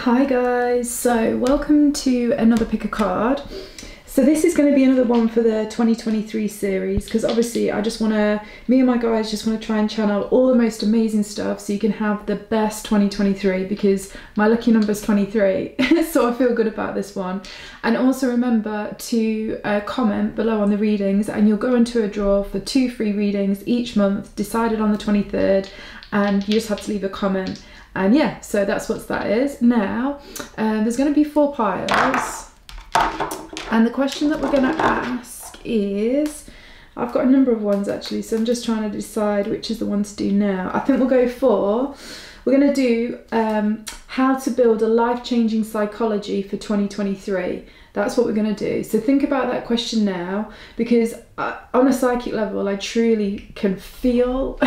Hi guys, so welcome to another pick a card. So this is going to be another one for the 2023 series, because obviously me and my guys just want to try and channel all the most amazing stuff so you can have the best 2023, because my lucky number is 23 so I feel good about this one. And also remember to comment below on the readings, and you'll go into a draw for 2 free readings each month, decided on the 23rd, and you just have to leave a comment. And yeah, so that's what that is. Now, there's going to be 4 piles. And the question that we're going to ask is, I've got a number of ones actually, so I'm just trying to decide which is the one to do now. I think we'll go for, we're going to do how to build a life-changing psychology for 2023. That's what we're going to do. So think about that question now, because on a psychic level, I truly can feel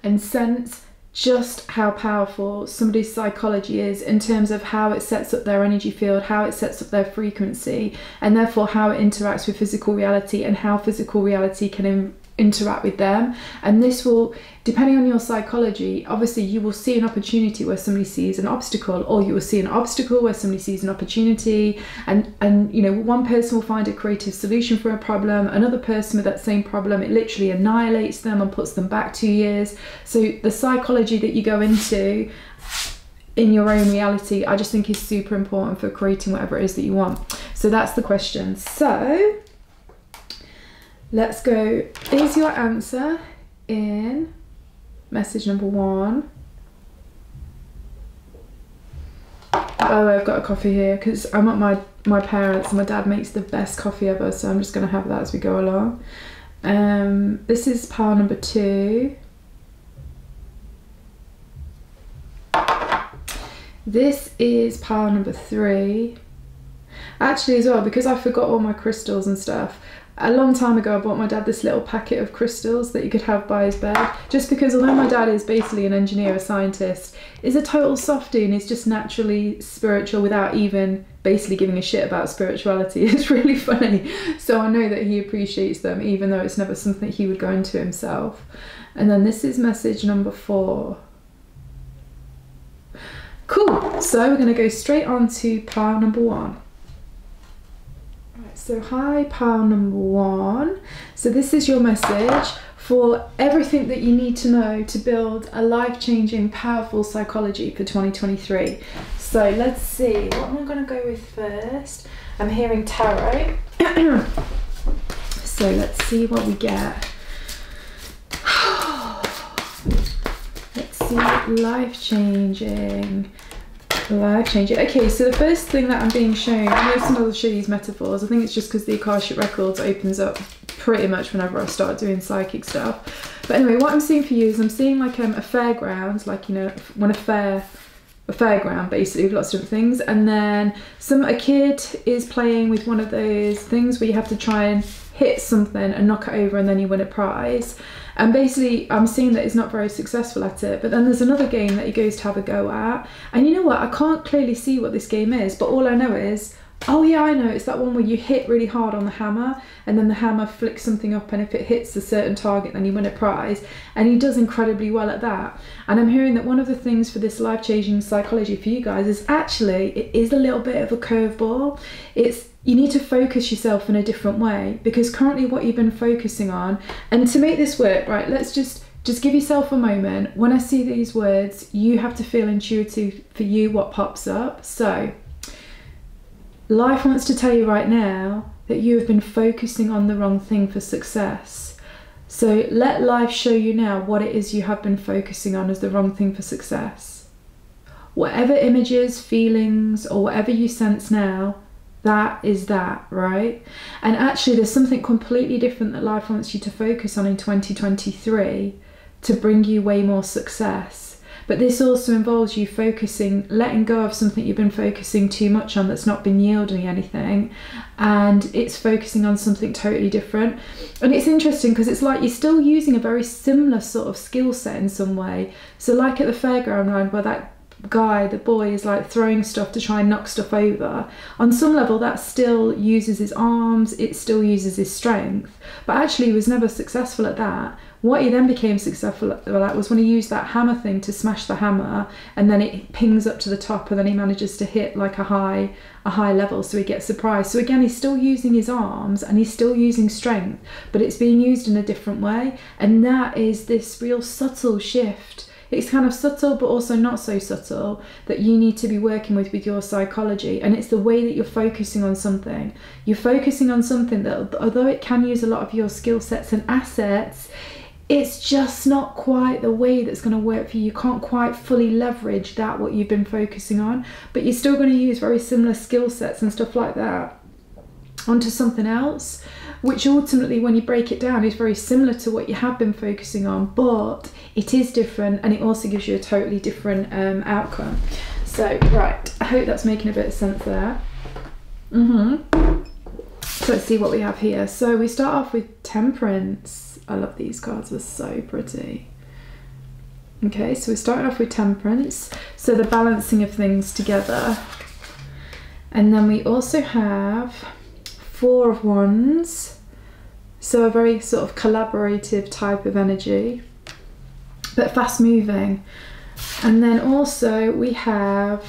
and sense just how powerful somebody's psychology is in terms of how it sets up their energy field, how it sets up their frequency, and therefore how it interacts with physical reality and how physical reality can interact with them. And this will, depending on your psychology, obviously you will see an opportunity where somebody sees an obstacle, or you will see an obstacle where somebody sees an opportunity, and you know, one person will find a creative solution for a problem, another person with that same problem, it literally annihilates them and puts them back 2 years. So the psychology that you go into in your own reality, I just think is super important for creating whatever it is that you want. So that's the question. So let's go. Is your answer in message number 1? Oh, I've got a coffee here because I'm at my parents' and my dad makes the best coffee ever, so I'm just going to have that as we go along. This is pile number 2. This is pile number 3. Actually, as well, because I forgot all my crystals and stuff, a long time ago I bought my dad this little packet of crystals that you could have by his bed, just because although my dad is basically an engineer, a scientist, is a total softie and is just naturally spiritual without even basically giving a shit about spirituality. It's really funny. So I know that he appreciates them, even though it's never something he would go into himself. And then this is message number 4. Cool, so we're going to go straight on to pile number 1. So hi, pile number 1. So this is your message for everything that you need to know to build a life-changing, powerful psychology for 2023. So let's see, what am I going to go with first? I'm hearing tarot. So let's see what we get. Let's see, life-changing. Okay, so the first thing that I'm being shown, I know sometimes I'll show these metaphors, I think it's just because the Akashic Records opens up pretty much whenever I start doing psychic stuff. But anyway, what I'm seeing for you is I'm seeing like a fairground, like, you know, when a fairground basically with lots of different things, and then a kid is playing with one of those things where you have to try and hit something and knock it over and then you win a prize. And basically I'm seeing that he's not very successful at it, but then there's another game that he goes to have a go at, and you know what, I can't clearly see what this game is, but all I know is, oh yeah, I know, it's that one where you hit really hard on the hammer and then the hammer flicks something up, and if it hits a certain target then you win a prize, and he does incredibly well at that. And I'm hearing that one of the things for this life-changing psychology for you guys is actually, it is a little bit of a curveball. You need to focus yourself in a different way, because currently what you've been focusing on, and to make this work, right, let's just give yourself a moment. When I see these words, you have to feel intuitive for you what pops up. So life wants to tell you right now that you have been focusing on the wrong thing for success. So let life show you now what it is you have been focusing on as the wrong thing for success. Whatever images, feelings, or whatever you sense now, that is that, right? And actually there's something completely different that life wants you to focus on in 2023 to bring you way more success. But this also involves you letting go of something you've been focusing too much on that's not been yielding anything, and it's focusing on something totally different. And it's interesting because it's like you're still using a very similar sort of skill set in some way. So like at the fairground ride where that the boy is like throwing stuff to try and knock stuff over, on some level that still uses his arms, it still uses his strength, but actually he was never successful at that. What he then became successful at was when he used that hammer thing to smash the hammer, and then it pings up to the top, and then he manages to hit like a high level, so he gets surprised. So again, he's still using his arms and he's still using strength, but it's being used in a different way. And that is this real subtle shift. It's kind of subtle but also not so subtle that you need to be working with your psychology. And it's the way that you're focusing on something. You're focusing on something that, although it can use a lot of your skill sets and assets, it's just not quite the way that's going to work for you. You can't quite fully leverage that, what you've been focusing on, but you're still going to use very similar skill sets and stuff like that onto something else, which ultimately, when you break it down, is very similar to what you have been focusing on, but it is different, and it also gives you a totally different outcome. So, right, I hope that's making a bit of sense there. So let's see what we have here. So we start off with Temperance. I love these cards, they're so pretty. Okay, so we started off with Temperance, so the balancing of things together. And then we also have Four of Wands, so a very sort of collaborative type of energy, but fast moving. And then also we have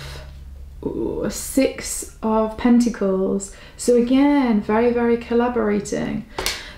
Six of Pentacles, so again, very, very collaborating.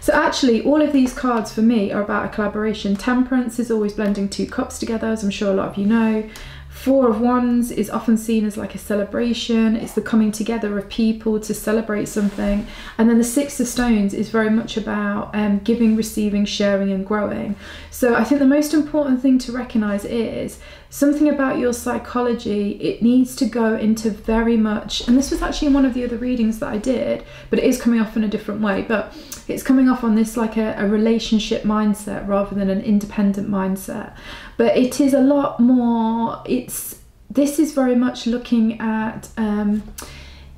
So actually, all of these cards for me are about a collaboration. Temperance is always blending two cups together, as I'm sure a lot of you know. Four of Wands is often seen as like a celebration. It's the coming together of people to celebrate something. And then the Six of Stones is very much about giving, receiving, sharing and growing. So I think the most important thing to recognize is something about your psychology. It needs to go into very much, and this was actually in one of the other readings that I did, but it is coming off in a different way, but it's coming off on this like a relationship mindset rather than an independent mindset. But it is a lot more, this is very much looking at,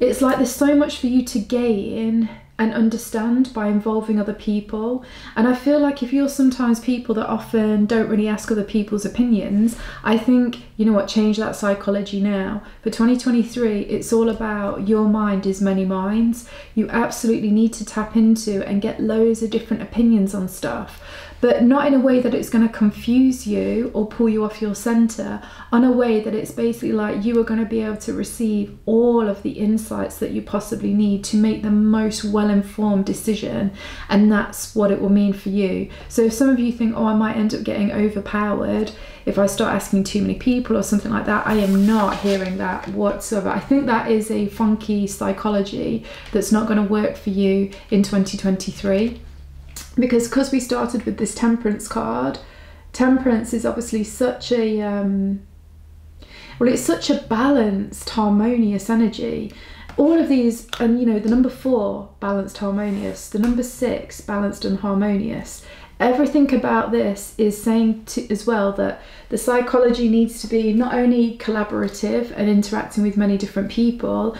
it's like there's so much for you to gain and understand by involving other people. And I feel like if you're sometimes people that often don't really ask other people's opinions, I think, you know what, change that psychology now. For 2023, it's all about your mind is many minds. You absolutely need to tap into and get loads of different opinions on stuff, but not in a way that it's going to confuse you or pull you off your center, on a way that it's basically like you are going to be able to receive all of the insights that you possibly need to make the most well-informed decision, and that's what it will mean for you. So if some of you think, oh, I might end up getting overpowered if I start asking too many people or something like that, I am not hearing that whatsoever. I think that is a funky psychology that's not going to work for you in 2023. Because we started with this Temperance card, Temperance is obviously such a, well, it's such a balanced, harmonious energy. All of these, and you know, the number 4, balanced, harmonious, the number 6, balanced and harmonious. Everything about this is saying as well that the psychology needs to be not only collaborative and interacting with many different people,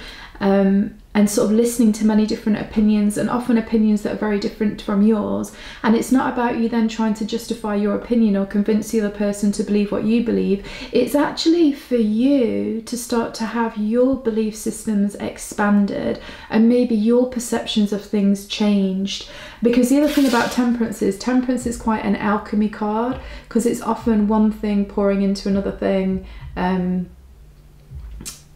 and sort of listening to many different opinions, and often opinions that are very different from yours. And it's not about you then trying to justify your opinion or convince the other person to believe what you believe. It's actually for you to start to have your belief systems expanded and maybe your perceptions of things changed. Because the other thing about Temperance is quite an alchemy card, because it's often one thing pouring into another thing,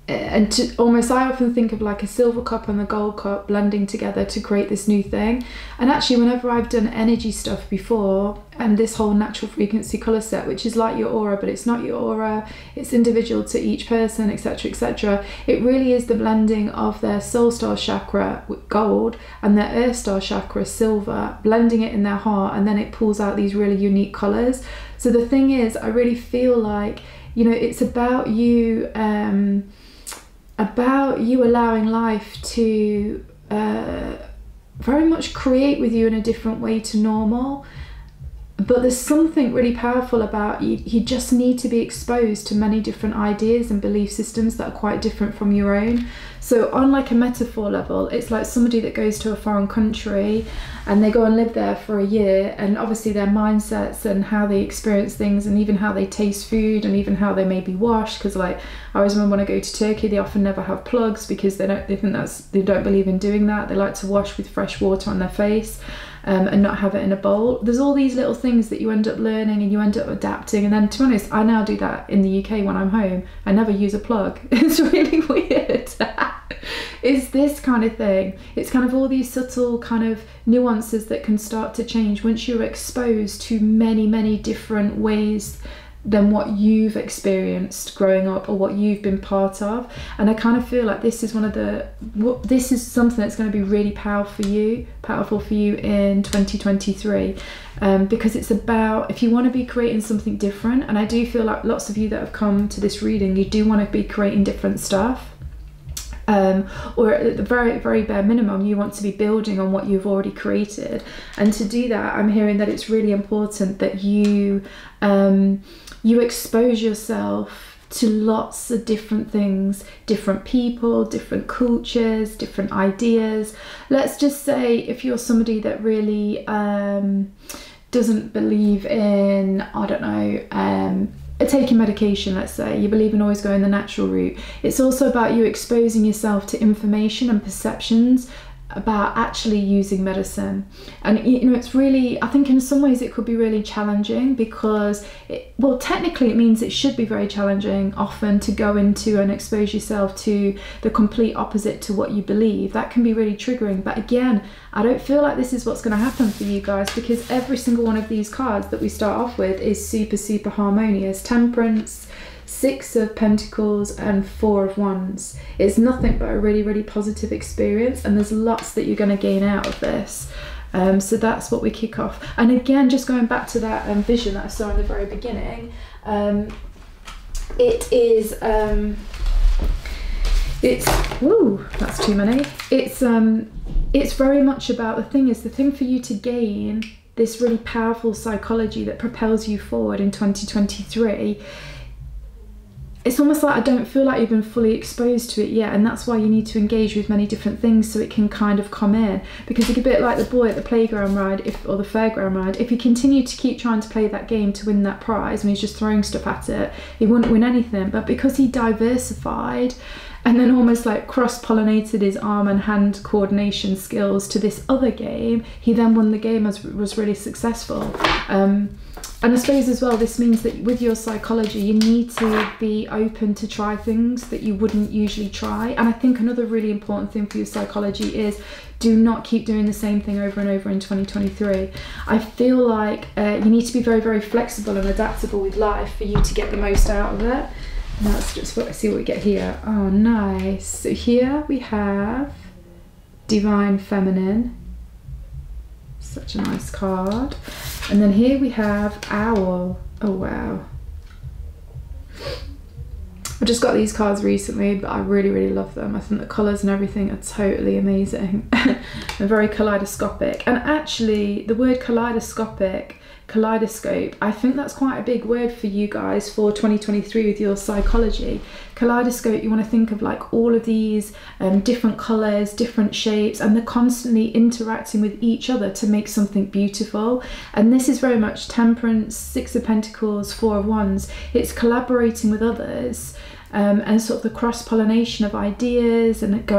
and to almost, I often think of like a silver cup and the gold cup blending together to create this new thing. And actually, whenever I've done energy stuff before, and this whole natural frequency color set, which is like your aura, but it's not your aura, it's individual to each person, etc., etc., it really is the blending of their soul star chakra with gold and their earth star chakra silver, blending it in their heart, and then it pulls out these really unique colors. So the thing is, I really feel like, you know, it's about you allowing life to very much create with you in a different way to normal. But there's something really powerful about you just need to be exposed to many different ideas and belief systems that are quite different from your own. So on like a metaphor level, it's like somebody that goes to a foreign country and they go and live there for a year, and obviously their mindsets and how they experience things, and even how they taste food, and even how they may be washed, because like I always remember when I go to Turkey, they often never have plugs because they don't believe in doing that. They like to wash with fresh water on their face. and not have it in a bowl. There's all these little things that you end up learning and you end up adapting. And then, to be honest, I now do that in the UK when I'm home. I never use a plug. It's really weird. It's this kind of thing. It's kind of all these subtle kind of nuances that can start to change once you're exposed to many, many different ways than what you've experienced growing up or what you've been part of. And I kind of feel like this is this is something that's going to be really powerful for you in 2023, because it's about, if you want to be creating something different, and I do feel like lots of you that have come to this reading, you do want to be creating different stuff. Or at the very, very bare minimum, you want to be building on what you've already created. And to do that, I'm hearing that it's really important that you expose yourself to lots of different things, different people, different cultures, different ideas. Let's just say if you're somebody that really doesn't believe in, I don't know, taking medication, let's say, you believe in always going the natural route. It's also about you exposing yourself to information and perceptions about actually using medicine. And you know, it's really, I think in some ways it could be really challenging, because well, technically it means it should be very challenging often to go into and expose yourself to the complete opposite to what you believe. That can be really triggering. But again, I don't feel like this is what's going to happen for you guys, because every single one of these cards that we start off with is super, super harmonious. Temperance, Six of Pentacles and Four of Wands. It's nothing but a really, really positive experience, and there's lots that you're going to gain out of this. So that's what we kick off. And again, just going back to that vision that I saw in the very beginning, it is woo, that's too many. It's very much about, the thing for you to gain this really powerful psychology that propels you forward in 2023. It's almost like I don't feel like you've been fully exposed to it yet, and that's why you need to engage with many different things so it can kind of come in. Because it's a bit like the boy at the playground ride, or the fairground ride. If he continued to keep trying to play that game to win that prize, and he's just throwing stuff at it, he wouldn't win anything. But because he diversified and then almost like cross-pollinated his arm and hand coordination skills to this other game, he then won the game and was really successful. And I suppose as well, this means that with your psychology, you need to be open to try things that you wouldn't usually try. And I think another really important thing for your psychology is, do not keep doing the same thing over and over in 2023. I feel like you need to be very, very flexible and adaptable with life for you to get the most out of it. Now let's just see what we get here. Oh, nice. So here we have Divine Feminine. Such a nice card. And then here we have Owl. Oh wow. I just got these cards recently, but I really, really love them. I think the colours and everything are totally amazing. They're very kaleidoscopic. And actually, the word kaleidoscope, I think that's quite a big word for you guys for 2023 with your psychology. Kaleidoscope, you want to think of like all of these different colours, different shapes, and they're constantly interacting with each other to make something beautiful. And this is very much Temperance, Six of Pentacles, Four of Wands. It's collaborating with others. And sort of the cross-pollination of ideas and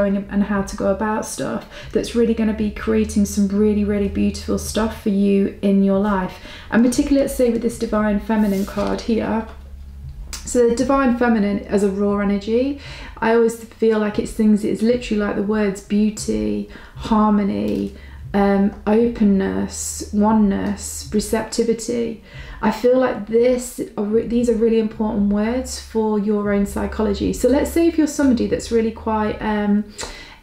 how to go about stuff that's really going to be creating some really, really beautiful stuff for you in your life. And particularly, let's say with this Divine Feminine card here. So the Divine Feminine as a raw energy, I always feel like it's literally like the words beauty, harmony, openness, oneness, receptivity. I feel like these are really important words for your own psychology. So let's say if you're somebody that's really quite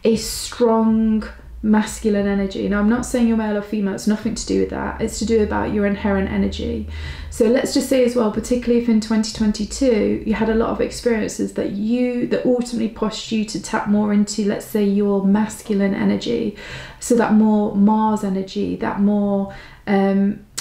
a strong masculine energy. Now, I'm not saying you're male or female, it's nothing to do with that. It's to do about your inherent energy. So let's just say as well, particularly if in 2022 you had a lot of experiences that ultimately pushed you to tap more into, let's say, your masculine energy. So that more Mars energy, that more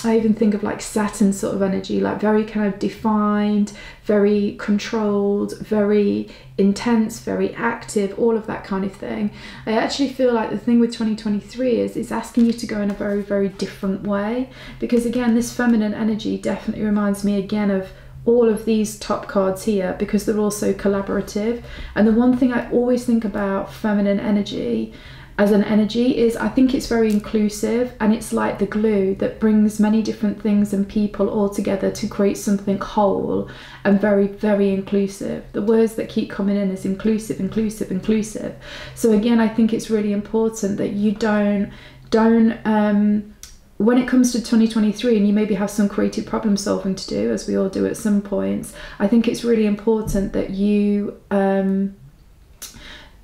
I even think of like Saturn sort of energy, like very kind of defined, very controlled, very intense, very active, all of that kind of thing. I actually feel like the thing with 2023 is it's asking you to go in a very, very different way, because again, this feminine energy definitely reminds me again of all of these top cards here, because they're also collaborative. And the one thing I always think about feminine energy, as an energy is, I think it's very inclusive, and it's like the glue that brings many different things and people all together to create something whole and very, very inclusive. The words that keep coming in is inclusive, inclusive, inclusive. So again, I think it's really important that you don't when it comes to 2023 and you maybe have some creative problem solving to do, as we all do at some points, I think it's really important that you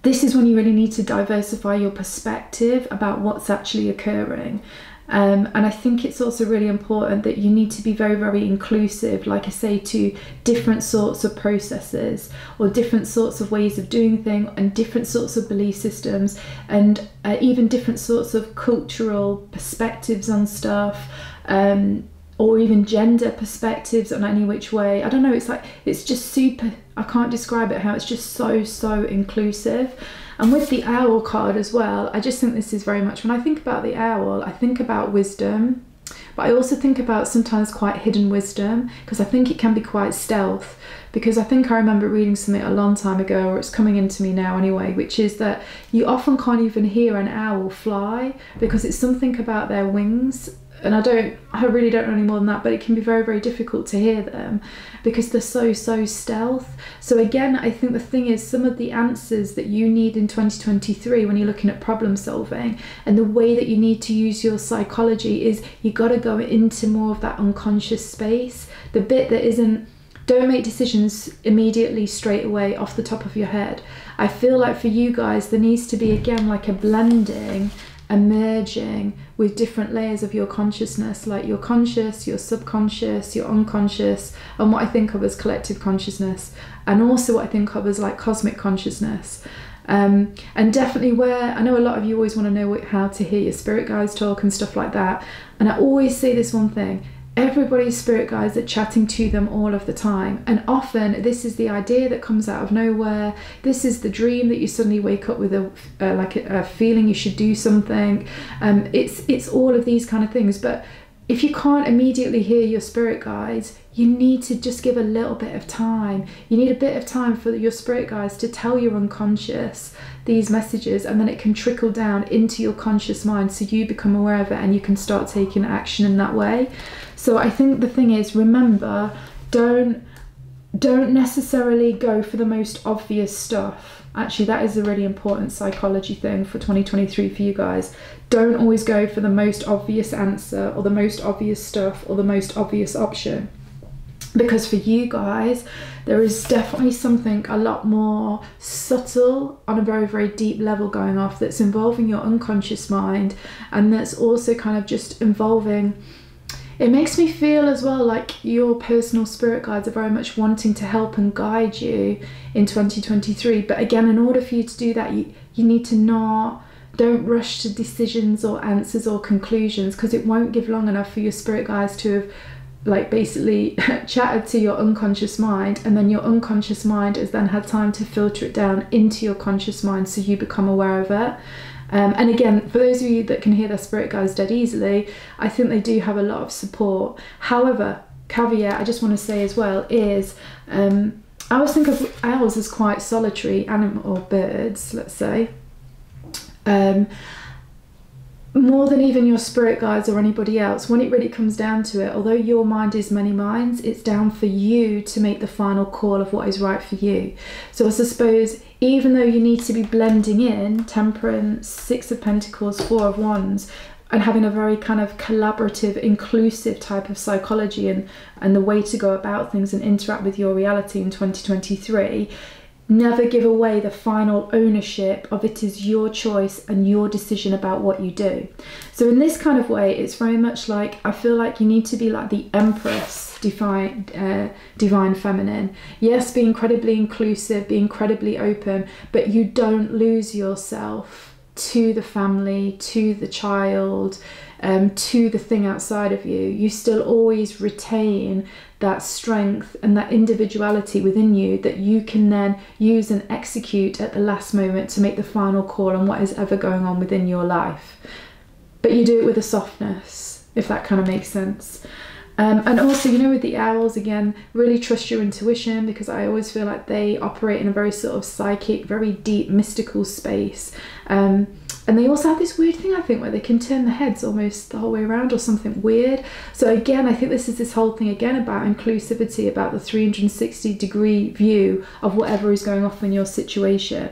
this is when you really need to diversify your perspective about what's actually occurring. And I think it's also really important that you need to be very, very inclusive, like I say, to different sorts of processes or different sorts of ways of doing things and different sorts of belief systems, and even different sorts of cultural perspectives on stuff, or even gender perspectives on any which way. I don't know, it's like, it's just super, I can't describe it, how it's just so inclusive. And with the owl card as well, I just think this is very much, when I think about the owl, I think about wisdom, but I also think about sometimes quite hidden wisdom, because I think it can be quite stealth. Because I think I remember reading something a long time ago, or it's coming into me now anyway, which is that you often can't even hear an owl fly because it's something about their wings. And I really don't know any more than that, but it can be very, very difficult to hear them because they're so stealth. So again, I think the thing is, some of the answers that you need in 2023 when you're looking at problem solving and the way that you need to use your psychology is you got to go into more of that unconscious space, the bit that isn't, don't make decisions immediately straight away off the top of your head. I feel like for you guys, there needs to be, again, like a blending, a merging with different layers of your consciousness, like your conscious, your subconscious, your unconscious, and what I think of as collective consciousness, and also what I think of as like cosmic consciousness. And definitely where, I know a lot of you always want to know how to hear your spirit guides talk and stuff like that, and I always say this one thing: everybody's spirit guides are chatting to them all of the time, and often this is the idea that comes out of nowhere. This is the dream that you suddenly wake up with a feeling you should do something. It's all of these kind of things. But if you can't immediately hear your spirit guides, you need to just give a little bit of time. You need a bit of time for your spirit guides to tell your unconscious these messages, and then it can trickle down into your conscious mind, so you become aware of it and you can start taking action in that way. So I think the thing is, remember, don't necessarily go for the most obvious stuff. Actually, that is a really important psychology thing for 2023 for you guys. Don't always go for the most obvious answer or the most obvious stuff or the most obvious option. Because for you guys, there is definitely something a lot more subtle on a very, very deep level going off that's involving your unconscious mind, and that's also kind of just involving, it makes me feel as well like your personal spirit guides are very much wanting to help and guide you in 2023. But again, in order for you to do that, you need to don't rush to decisions or answers or conclusions, because it won't give long enough for your spirit guides to have like basically chatted to your unconscious mind, and then your unconscious mind has then had time to filter it down into your conscious mind, so you become aware of it. And again, for those of you that can hear their spirit guides dead easily, I think they do have a lot of support. However, caveat I just want to say as well is, I always think of owls as quite solitary animal, or birds, let's say. More than even your spirit guides or anybody else, when it really comes down to it, although your mind is many minds, it's down for you to make the final call of what is right for you. So I suppose, even though you need to be blending in Temperance, Six of Pentacles, Four of Wands, and having a very kind of collaborative, inclusive type of psychology and the way to go about things and interact with your reality in 2023, never give away the final ownership of it is your choice and your decision about what you do. So in this kind of way, it's very much like, I feel like you need to be like the Empress, divine feminine. Yes, be incredibly inclusive, be incredibly open, but you don't lose yourself to the family, to the child, to the thing outside of you. You still always retain that strength and that individuality within you that you can then use and execute at the last moment to make the final call on what is ever going on within your life. But you do it with a softness, if that kind of makes sense. And also, you know, with the owls, again, really trust your intuition, because I always feel like they operate in a very sort of psychic, very deep, mystical space. And they also have this weird thing, I think, where they can turn the heads almost the whole way around or something weird. So again, I think this is this whole thing again about inclusivity, about the 360-degree view of whatever is going off in your situation.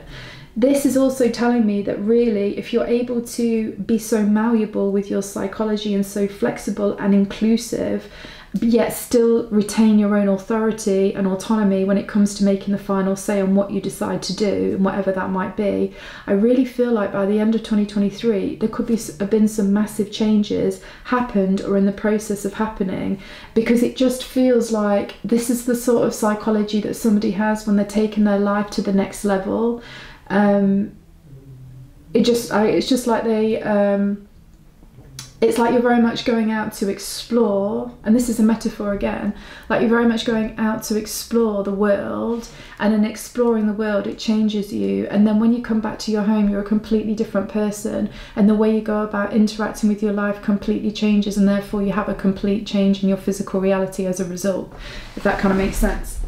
This is also telling me that really, if you're able to be so malleable with your psychology and so flexible and inclusive, yet still retain your own authority and autonomy when it comes to making the final say on what you decide to do and whatever that might be, I really feel like by the end of 2023 there could have been some massive changes happened or in the process of happening, because it just feels like this is the sort of psychology that somebody has when they're taking their life to the next level. It's just like they it's like you're very much going out to explore, and this is a metaphor again, like you're very much going out to explore the world, and in exploring the world it changes you, and then when you come back to your home you're a completely different person, and the way you go about interacting with your life completely changes, and therefore you have a complete change in your physical reality as a result, if that kind of makes sense.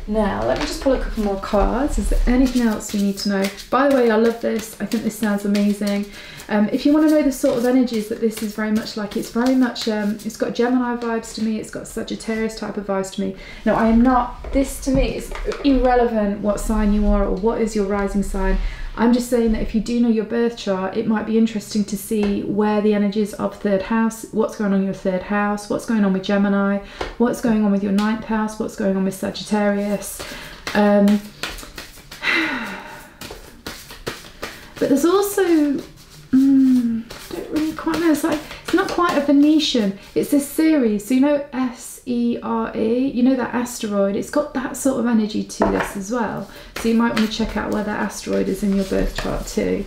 Now let me just pull a couple more cards. Is there anything else we need to know? By the way, I love this. I think this sounds amazing. If you want to know the sort of energies that this is very much like, it's very much, it's got Gemini vibes to me, it's got Sagittarius type of vibes to me. Now I am not, this to me is irrelevant what sign you are or what is your rising sign. I'm just saying that if you do know your birth chart, it might be interesting to see where the energies of third house, what's going on in your third house, what's going on with Gemini, what's going on with your ninth house, what's going on with Sagittarius. But there's also, I don't really quite know, it's like, it's not quite a Venetian, it's a series, so you know S-E-R-E, you know that asteroid, it's got that sort of energy to this as well, so you might want to check out where that asteroid is in your birth chart too.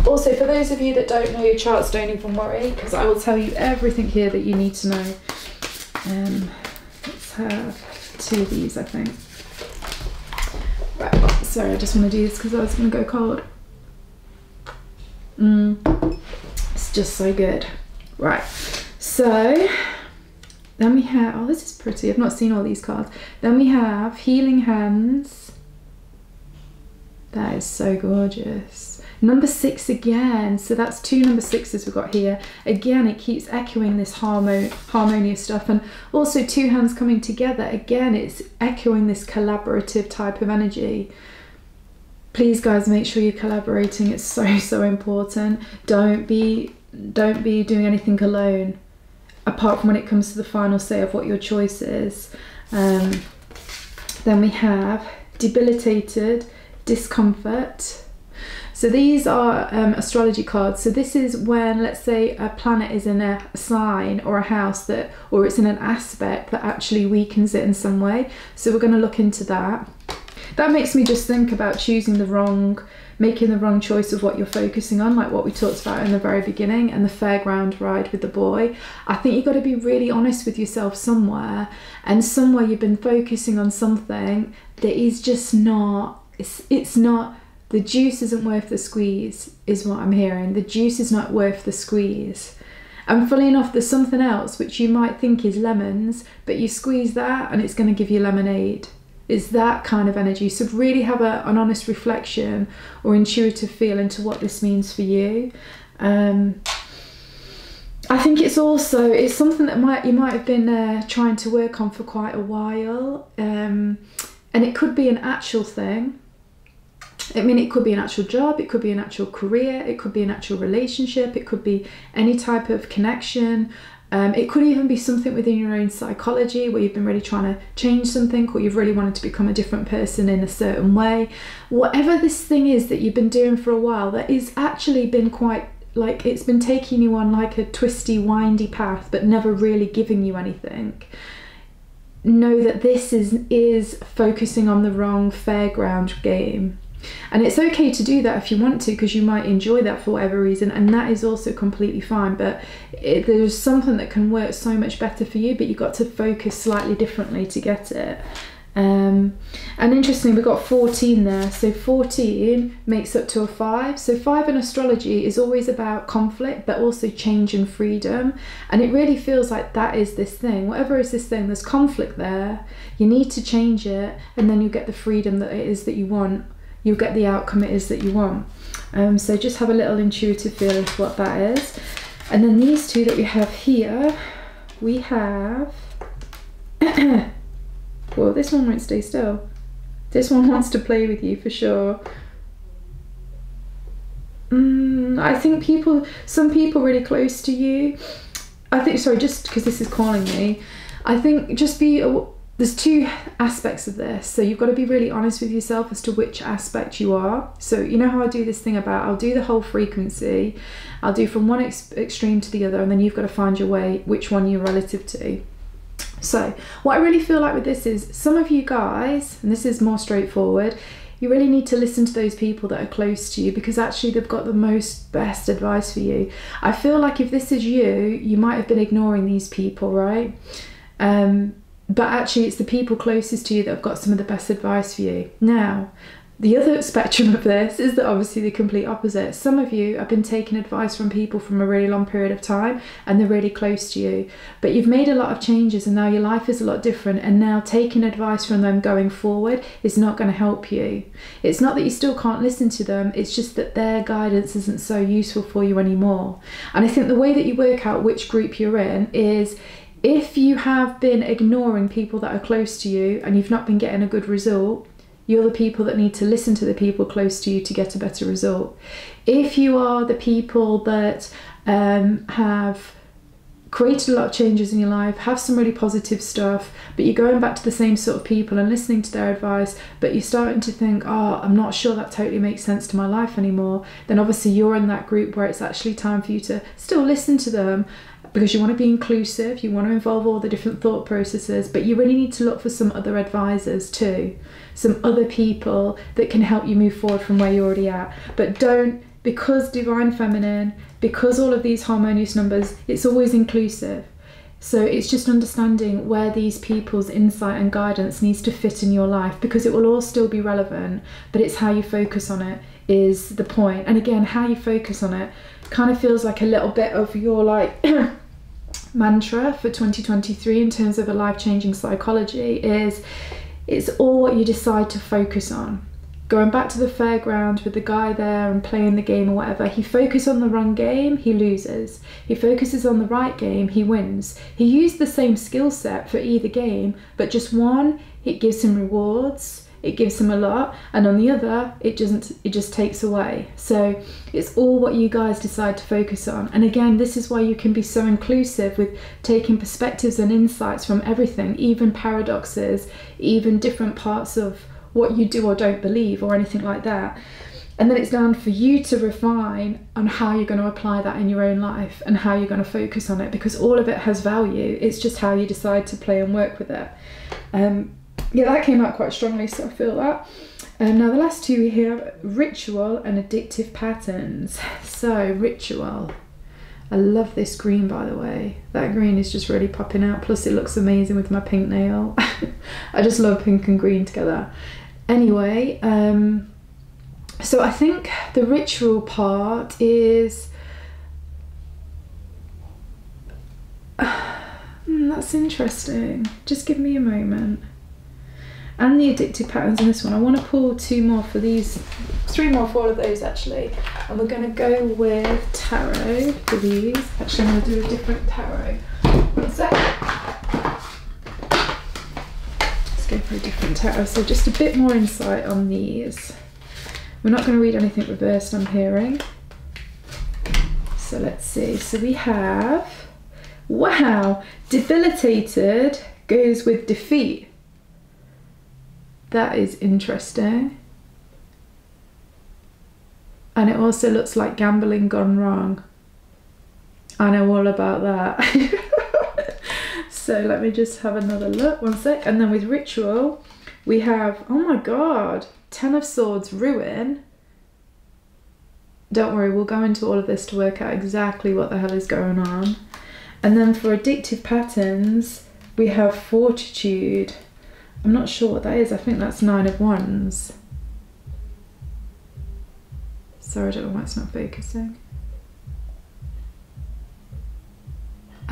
Also, for those of you that don't know your charts, don't even worry, because I will tell you everything here that you need to know. Let's have two of these, I think. Right, sorry, I just want to do this because I was going to go cold. It's just so good. Right, so then we have, oh this is pretty, I've not seen all these cards. Then we have Healing Hands. That is so gorgeous. Number 6 again, so that's 2 number 6s we've got here. Again, it keeps echoing this harmonious stuff, and also 2 hands coming together. Again, it's echoing this collaborative type of energy. Please guys, make sure you're collaborating. It's so important. Don't be doing anything alone, apart from when it comes to the final say of what your choice is. Then we have Debilitated, Discomfort. So these are astrology cards. So this is when, let's say, a planet is in a sign or a house that, or it's in an aspect that actually weakens it in some way. So we're going to look into that. That makes me just think about choosing the wrong, making the wrong choice of what you're focusing on, like what we talked about in the very beginning, and the fairground ride with the boy. I think you've got to be really honest with yourself somewhere, and somewhere you've been focusing on something that is just not, it's not, the juice isn't worth the squeeze, is what I'm hearing. The juice is not worth the squeeze. And funnily enough, there's something else which you might think is lemons, but you squeeze that and it's going to give you lemonade. It's that kind of energy. So really have an honest reflection or intuitive feel into what this means for you. I think it's also, it's something that you might have been trying to work on for quite a while, and it could be an actual thing. I mean, it could be an actual job, it could be an actual career, it could be an actual relationship, it could be any type of connection. It could even be something within your own psychology where you've been really trying to change something, or you've really wanted to become a different person in a certain way. Whatever this thing is that you've been doing for a while, that is actually been quite, like, it's been taking you on like a twisty, windy path, but never really giving you anything. Know that this is focusing on the wrong fairground game. And it's okay to do that if you want to, because you might enjoy that for whatever reason, and that is also completely fine. But there's something that can work so much better for you, but you've got to focus slightly differently to get it. And interestingly, we've got 14 there, so 14 makes up to a 5. So 5 in astrology is always about conflict, but also change and freedom. And it really feels like that is this thing. Whatever is this thing, there's conflict there, you need to change it, and then you get the freedom that it is that you want. you'll get the outcome it is that you want. So just have a little intuitive feel of what that is. And then these two that we have here, we have, well, this one won't stay still. This one wants to play with you for sure. I think some people really close to you, I think, sorry, just because this is calling me, I think just there's two aspects of this. So you've got to be really honest with yourself as to which aspect you are. So you know how I do this thing about, I'll do the whole frequency, I'll do from one extreme to the other, and then you've got to find your way, which one you're relative to. So what I really feel like with this is, some of you guys, and this is more straightforward, you really need to listen to those people that are close to you, because actually they've got the best advice for you. I feel like if this is you, you might have been ignoring these people, right? But actually it's the people closest to you that have got some of the best advice for you. Now, the other spectrum of this is that obviously the complete opposite. Some of you have been taking advice from people from a really long period of time and they're really close to you, but you've made a lot of changes and now your life is a lot different, and now taking advice from them going forward is not going to help you. It's not that you still can't listen to them, it's just that their guidance isn't so useful for you anymore. And I think the way that you work out which group you're in is, if you have been ignoring people that are close to you and you've not been getting a good result, you're the people that need to listen to the people close to you to get a better result. If you are the people that have created a lot of changes in your life, have some really positive stuff, but you're going back to the same sort of people and listening to their advice, but you're starting to think, oh, I'm not sure that totally makes sense to my life anymore, then obviously you're in that group where it's actually time for you to still listen to them, because you want to be inclusive, you want to involve all the different thought processes, but you really need to look for some other advisors too, some other people that can help you move forward from where you're already at. But don't, because Divine Feminine, because all of these harmonious numbers, it's always inclusive. So it's just understanding where these people's insight and guidance needs to fit in your life, because it will all still be relevant, but it's how you focus on it is the point. And again, how you focus on it kind of feels like a little bit of your like mantra for 2023 in terms of a life-changing psychology is, it's all what you decide to focus on. Going back to the fairground with the guy there and playing the game or whatever, he focuses on the wrong game, he loses. He focuses on the right game, he wins. He used the same skill set for either game, but just one, it gives him rewards, it gives him a lot, and on the other, it just takes away. So it's all what you guys decide to focus on. And again, this is why you can be so inclusive with taking perspectives and insights from everything, even paradoxes, even different parts of what you do or don't believe or anything like that. And then it's down for you to refine on how you're going to apply that in your own life and how you're going to focus on it, because all of it has value. It's just how you decide to play and work with it. Yeah, that came out quite strongly, so I feel that. Now the last two we have, ritual and addictive patterns. So ritual, I love this green, by the way. That green is just really popping out, plus it looks amazing with my pink nail. I just love pink and green together. Anyway, so I think the ritual part is, that's interesting. Just give me a moment. And the addictive patterns in this one. I want to pull two more for these, three more for all of those actually. And we're going to go with tarot for these. Actually, I'm going to do a different tarot. One sec. Let's go for a different tarot. So just a bit more insight on these. We're not going to read anything reversed, I'm hearing. So let's see. So we have, wow, debilitated goes with defeat. That is interesting. And it also looks like gambling gone wrong. I know all about that. So let me just have another look, one sec. And then with ritual, we have, oh my God, 10 of Swords, ruin. Don't worry, we'll go into all of this to work out exactly what the hell is going on. And then for addictive patterns, we have fortitude. I'm not sure what that is. I think that's 9 of Wands. Sorry, I don't know why it's not focusing.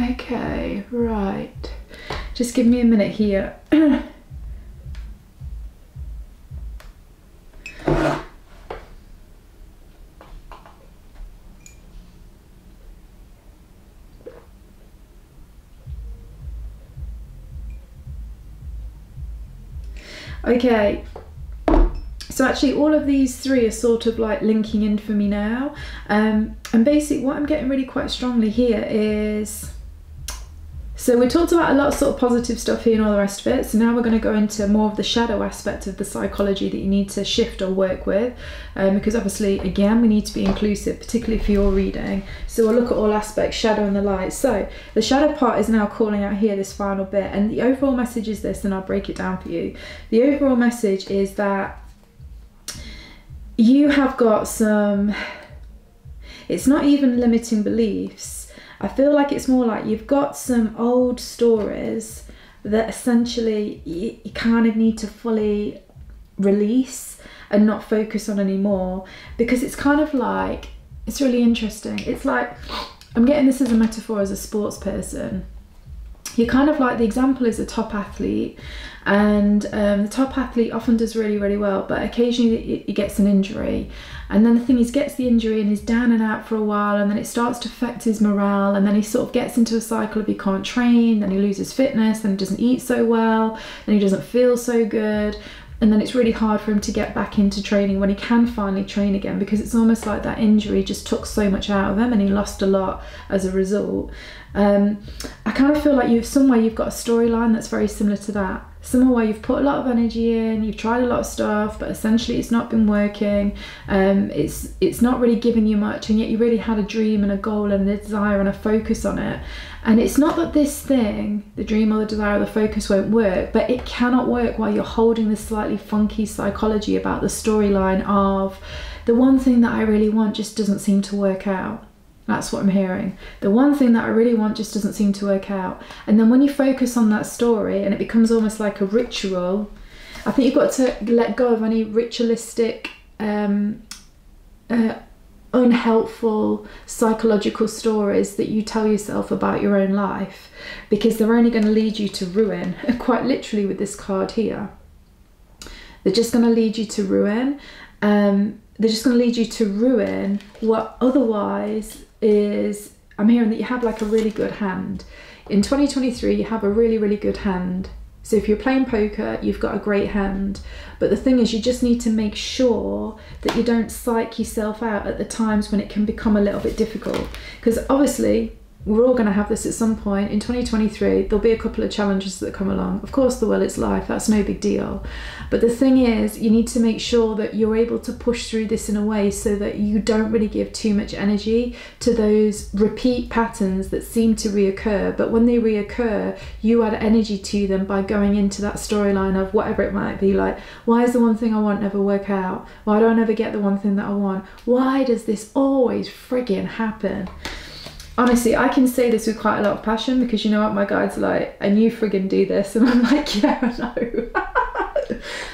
Okay, right. Just give me a minute here. Okay. So actually all of these three are sort of like linking in for me now. And basically what I'm getting really quite strongly here is, so we talked about a lot of sort of positive stuff here and all the rest of it. So now we're going to go into more of the shadow aspect of the psychology that you need to shift or work with. Because obviously, again, we need to be inclusive, particularly for your reading. So we'll look at all aspects, shadow and the light. So the shadow part is now calling out here, this final bit. And the overall message is this, and I'll break it down for you. The overall message is that you have got some, it's not even limiting beliefs. I feel like it's more like you've got some old stories that essentially you kind of need to fully release and not focus on anymore, because it's kind of like, it's really interesting. It's like, I'm getting this as a metaphor as a sports person. You're kind of like, the example is a top athlete, and the top athlete often does really, really well, but occasionally he gets an injury. And then the thing is, he gets the injury and he's down and out for a while, and then it starts to affect his morale, and then he sort of gets into a cycle of he can't train, then he loses fitness, then he doesn't eat so well, then he doesn't feel so good, and then it's really hard for him to get back into training when he can finally train again, because it's almost like that injury just took so much out of him and he lost a lot as a result. I kind of feel like you've got a storyline that's very similar to that. Somewhere where you've put a lot of energy in, you've tried a lot of stuff, but essentially it's not been working. It's not really giving you much, and yet you really had a dream and a goal and a desire and a focus on it. And it's not that this thing, the dream or the desire or the focus, won't work, but it cannot work while you're holding this slightly funky psychology about the storyline of the one thing that I really want just doesn't seem to work out. That's what I'm hearing. The one thing that I really want just doesn't seem to work out. And then when you focus on that story and it becomes almost like a ritual, I think you've got to let go of any ritualistic, unhelpful psychological stories that you tell yourself about your own life, because they're only going to lead you to ruin. Quite literally with this card here. They're just going to lead you to ruin. They're just going to lead you to ruin what otherwise is, I'm hearing that you have like a really good hand. In 2023, you have a really, really good hand. So if you're playing poker, you've got a great hand. But the thing is, you just need to make sure that you don't psych yourself out at the times when it can become a little bit difficult. Because obviously, we're all going to have this at some point. In 2023, there'll be a couple of challenges that come along. Of course, it's life. That's no big deal. But the thing is, you need to make sure that you're able to push through this in a way so that you don't really give too much energy to those repeat patterns that seem to reoccur. But when they reoccur, you add energy to them by going into that storyline of whatever it might be. Like, why is the one thing I want never work out? Why do I never get the one thing that I want? Why does this always friggin' happen? Honestly, I can say this with quite a lot of passion, because you know what, my guides are like, and you friggin' do this, and I'm like, yeah, I know.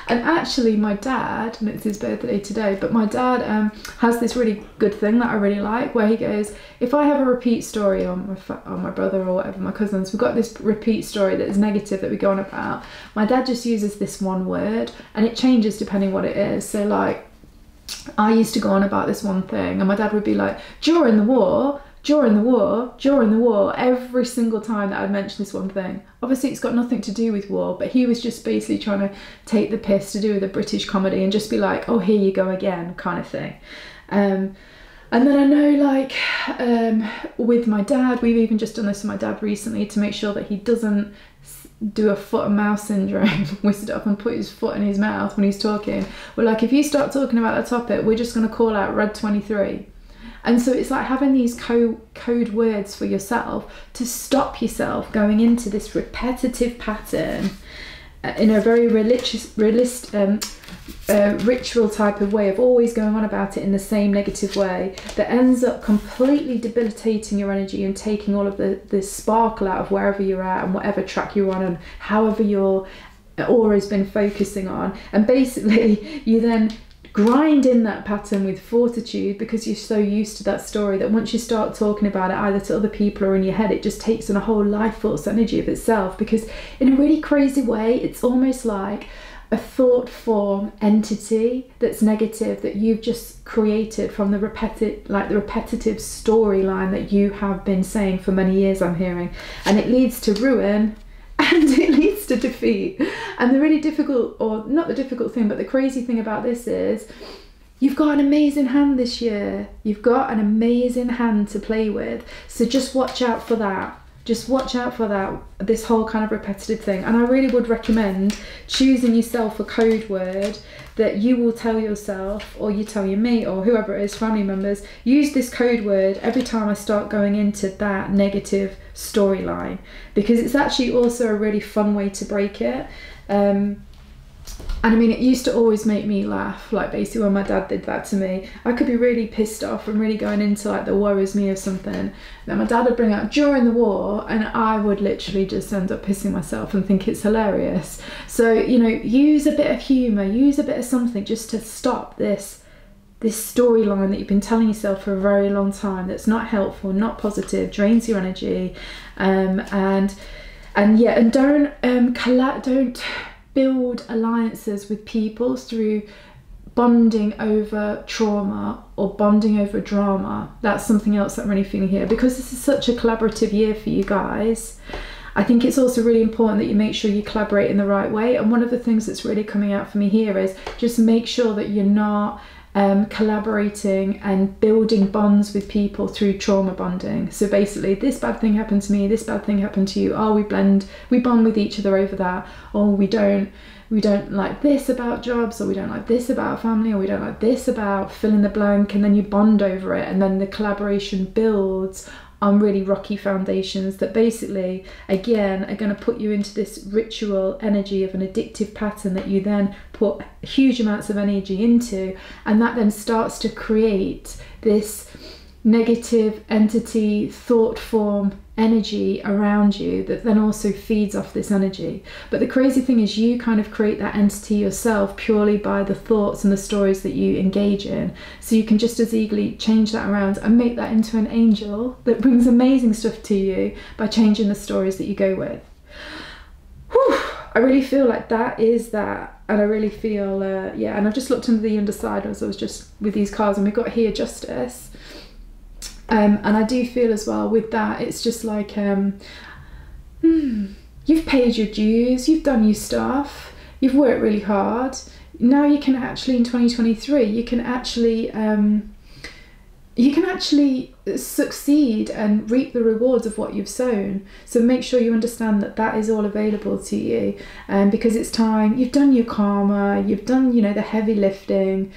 And actually my dad, and it's his birthday today, but my dad has this really good thing that I really like, where he goes, if I have a repeat story on my brother or whatever, my cousins, we've got this repeat story that is negative that we go on about, my dad just uses this one word, and it changes depending what it is. So like, I used to go on about this one thing, and my dad would be like, during the war, every single time that I'd mention this one thing. Obviously it's got nothing to do with war, but he was just basically trying to take the piss to do with a British comedy and just be like, oh, here you go again, kind of thing. And then I know, like, with my dad, we've even just done this with my dad recently to make sure that he doesn't do a foot and mouth syndrome, whisk it up and put his foot in his mouth when he's talking. We're like, if you start talking about a topic, we're just going to call out red 23. And so it's like having these code words for yourself to stop yourself going into this repetitive pattern in a very ritual type of way of always going on about it in the same negative way that ends up completely debilitating your energy and taking all of the sparkle out of wherever you're at and whatever track you're on and however your aura has been focusing on. And basically you then grind in that pattern with fortitude, because you're so used to that story that once you start talking about it either to other people or in your head, it just takes on a whole life force energy of itself, because in a really crazy way it's almost like a thought form entity that's negative that you've just created from the repetitive storyline that you have been saying for many years, I'm hearing, and it leads to ruin and it leads against a defeat. And the really difficult, or not the difficult thing, but the crazy thing about this is you've got an amazing hand this year. You've got an amazing hand to play with. So just watch out for that. Just watch out for that, this whole kind of repetitive thing. And I really would recommend choosing yourself a code word that you will tell yourself, or you tell your mate, or whoever it is, family members. Use this code word every time I start going into that negative storyline, because it's actually also a really fun way to break it. And I mean, it used to always make me laugh, like basically when my dad did that to me. I could be really pissed off and really going into like the worries me of something that my dad would bring up during the war, and I would literally just end up pissing myself and think it's hilarious. So, you know, use a bit of humour, use a bit of something just to stop this storyline that you've been telling yourself for a very long time that's not helpful, not positive, drains your energy, and don't build alliances with people through bonding over trauma or bonding over drama. That's something else that I'm really feeling here, because this is such a collaborative year for you guys. I think it's also really important that you make sure you collaborate in the right way. And one of the things that's really coming out for me here is just make sure that you're not collaborating and building bonds with people through trauma bonding. So basically, this bad thing happened to me, this bad thing happened to you, oh, we bond with each other over that, or we don't like this about jobs, or we don't like this about family, or we don't like this about fill in the blank, and then you bond over it, and then the collaboration builds on really rocky foundations that basically, again, are going to put you into this ritual energy of an addictive pattern that you then put huge amounts of energy into, and that then starts to create this negative entity, thought form, energy around you that then also feeds off this energy. But the crazy thing is you kind of create that entity yourself purely by the thoughts and the stories that you engage in. So you can just as easily change that around and make that into an angel that brings amazing stuff to you by changing the stories that you go with. Whew, I really feel like that is that. And I really feel, yeah, and I've just looked under the underside as I was just with these cards, and we've got here Justice. And I do feel as well with that, it's just like, you've paid your dues, you've done your stuff, you've worked really hard. Now you can actually, in 2023, you can actually succeed and reap the rewards of what you've sown. So make sure you understand that that is all available to you, because it's time. You've done your karma, you've done, you know, the heavy lifting.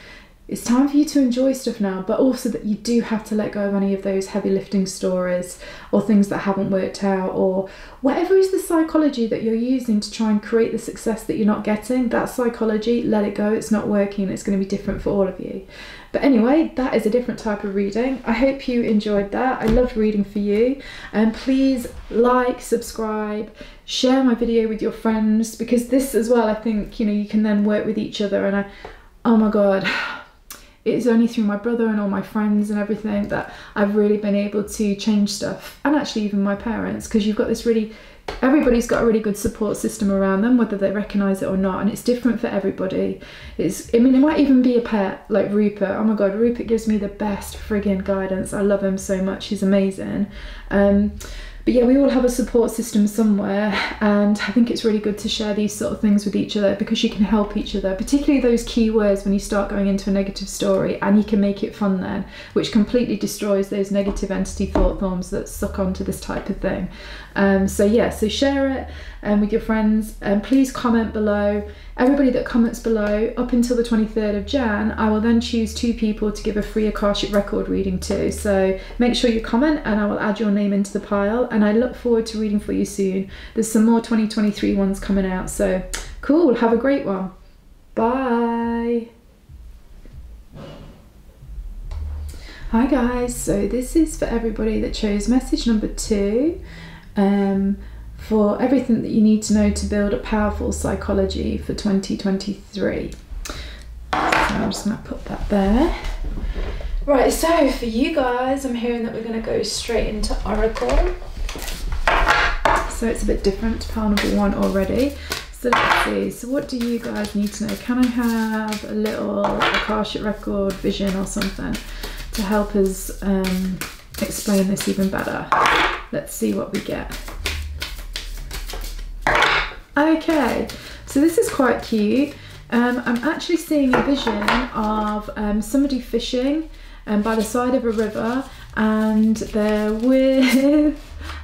It's time for you to enjoy stuff now, but also that you do have to let go of any of those heavy lifting stories or things that haven't worked out, or whatever is the psychology that you're using to try and create the success that you're not getting. That psychology, let it go. It's not working. It's going to be different for all of you. But anyway, that is a different type of reading. I hope you enjoyed that. I loved reading for you. And please like, subscribe, share my video with your friends, because this as well, I think, you know, you can then work with each other. And oh my God, it's only through my brother and all my friends and everything that I've really been able to change stuff, and actually even my parents, because you've got this really, everybody's got a really good support system around them, whether they recognise it or not, and it's different for everybody. I mean, it might even be a pet like Rupert. Oh my God, Rupert gives me the best friggin' guidance. I love him so much. He's amazing. But yeah, we all have a support system somewhere, and I think it's really good to share these sort of things with each other, because you can help each other, particularly those key words when you start going into a negative story, and you can make it fun then, which completely destroys those negative entity thought forms that suck onto this type of thing. So yeah, so share it with your friends, and please comment below. Everybody that comments below up until the 23rd of Jan, I will then choose 2 people to give a free Akashic Record reading to. So make sure you comment, and I will add your name into the pile, and I look forward to reading for you soon. There's some more 2023 ones coming out, so cool. Have a great one. Bye. Hi guys, so this is for everybody that chose message number 2. For everything that you need to know to build a powerful psychology for 2023. So I'm just going to put that there. Right, so for you guys, I'm hearing that we're going to go straight into Oracle. So it's a bit different to pile number 1 already. So let's see, so what do you guys need to know? Can I have a little Akashic Record vision or something to help us explain this even better? Let's see what we get. Okay, so this is quite cute. I'm actually seeing a vision of somebody fishing by the side of a river, and they're with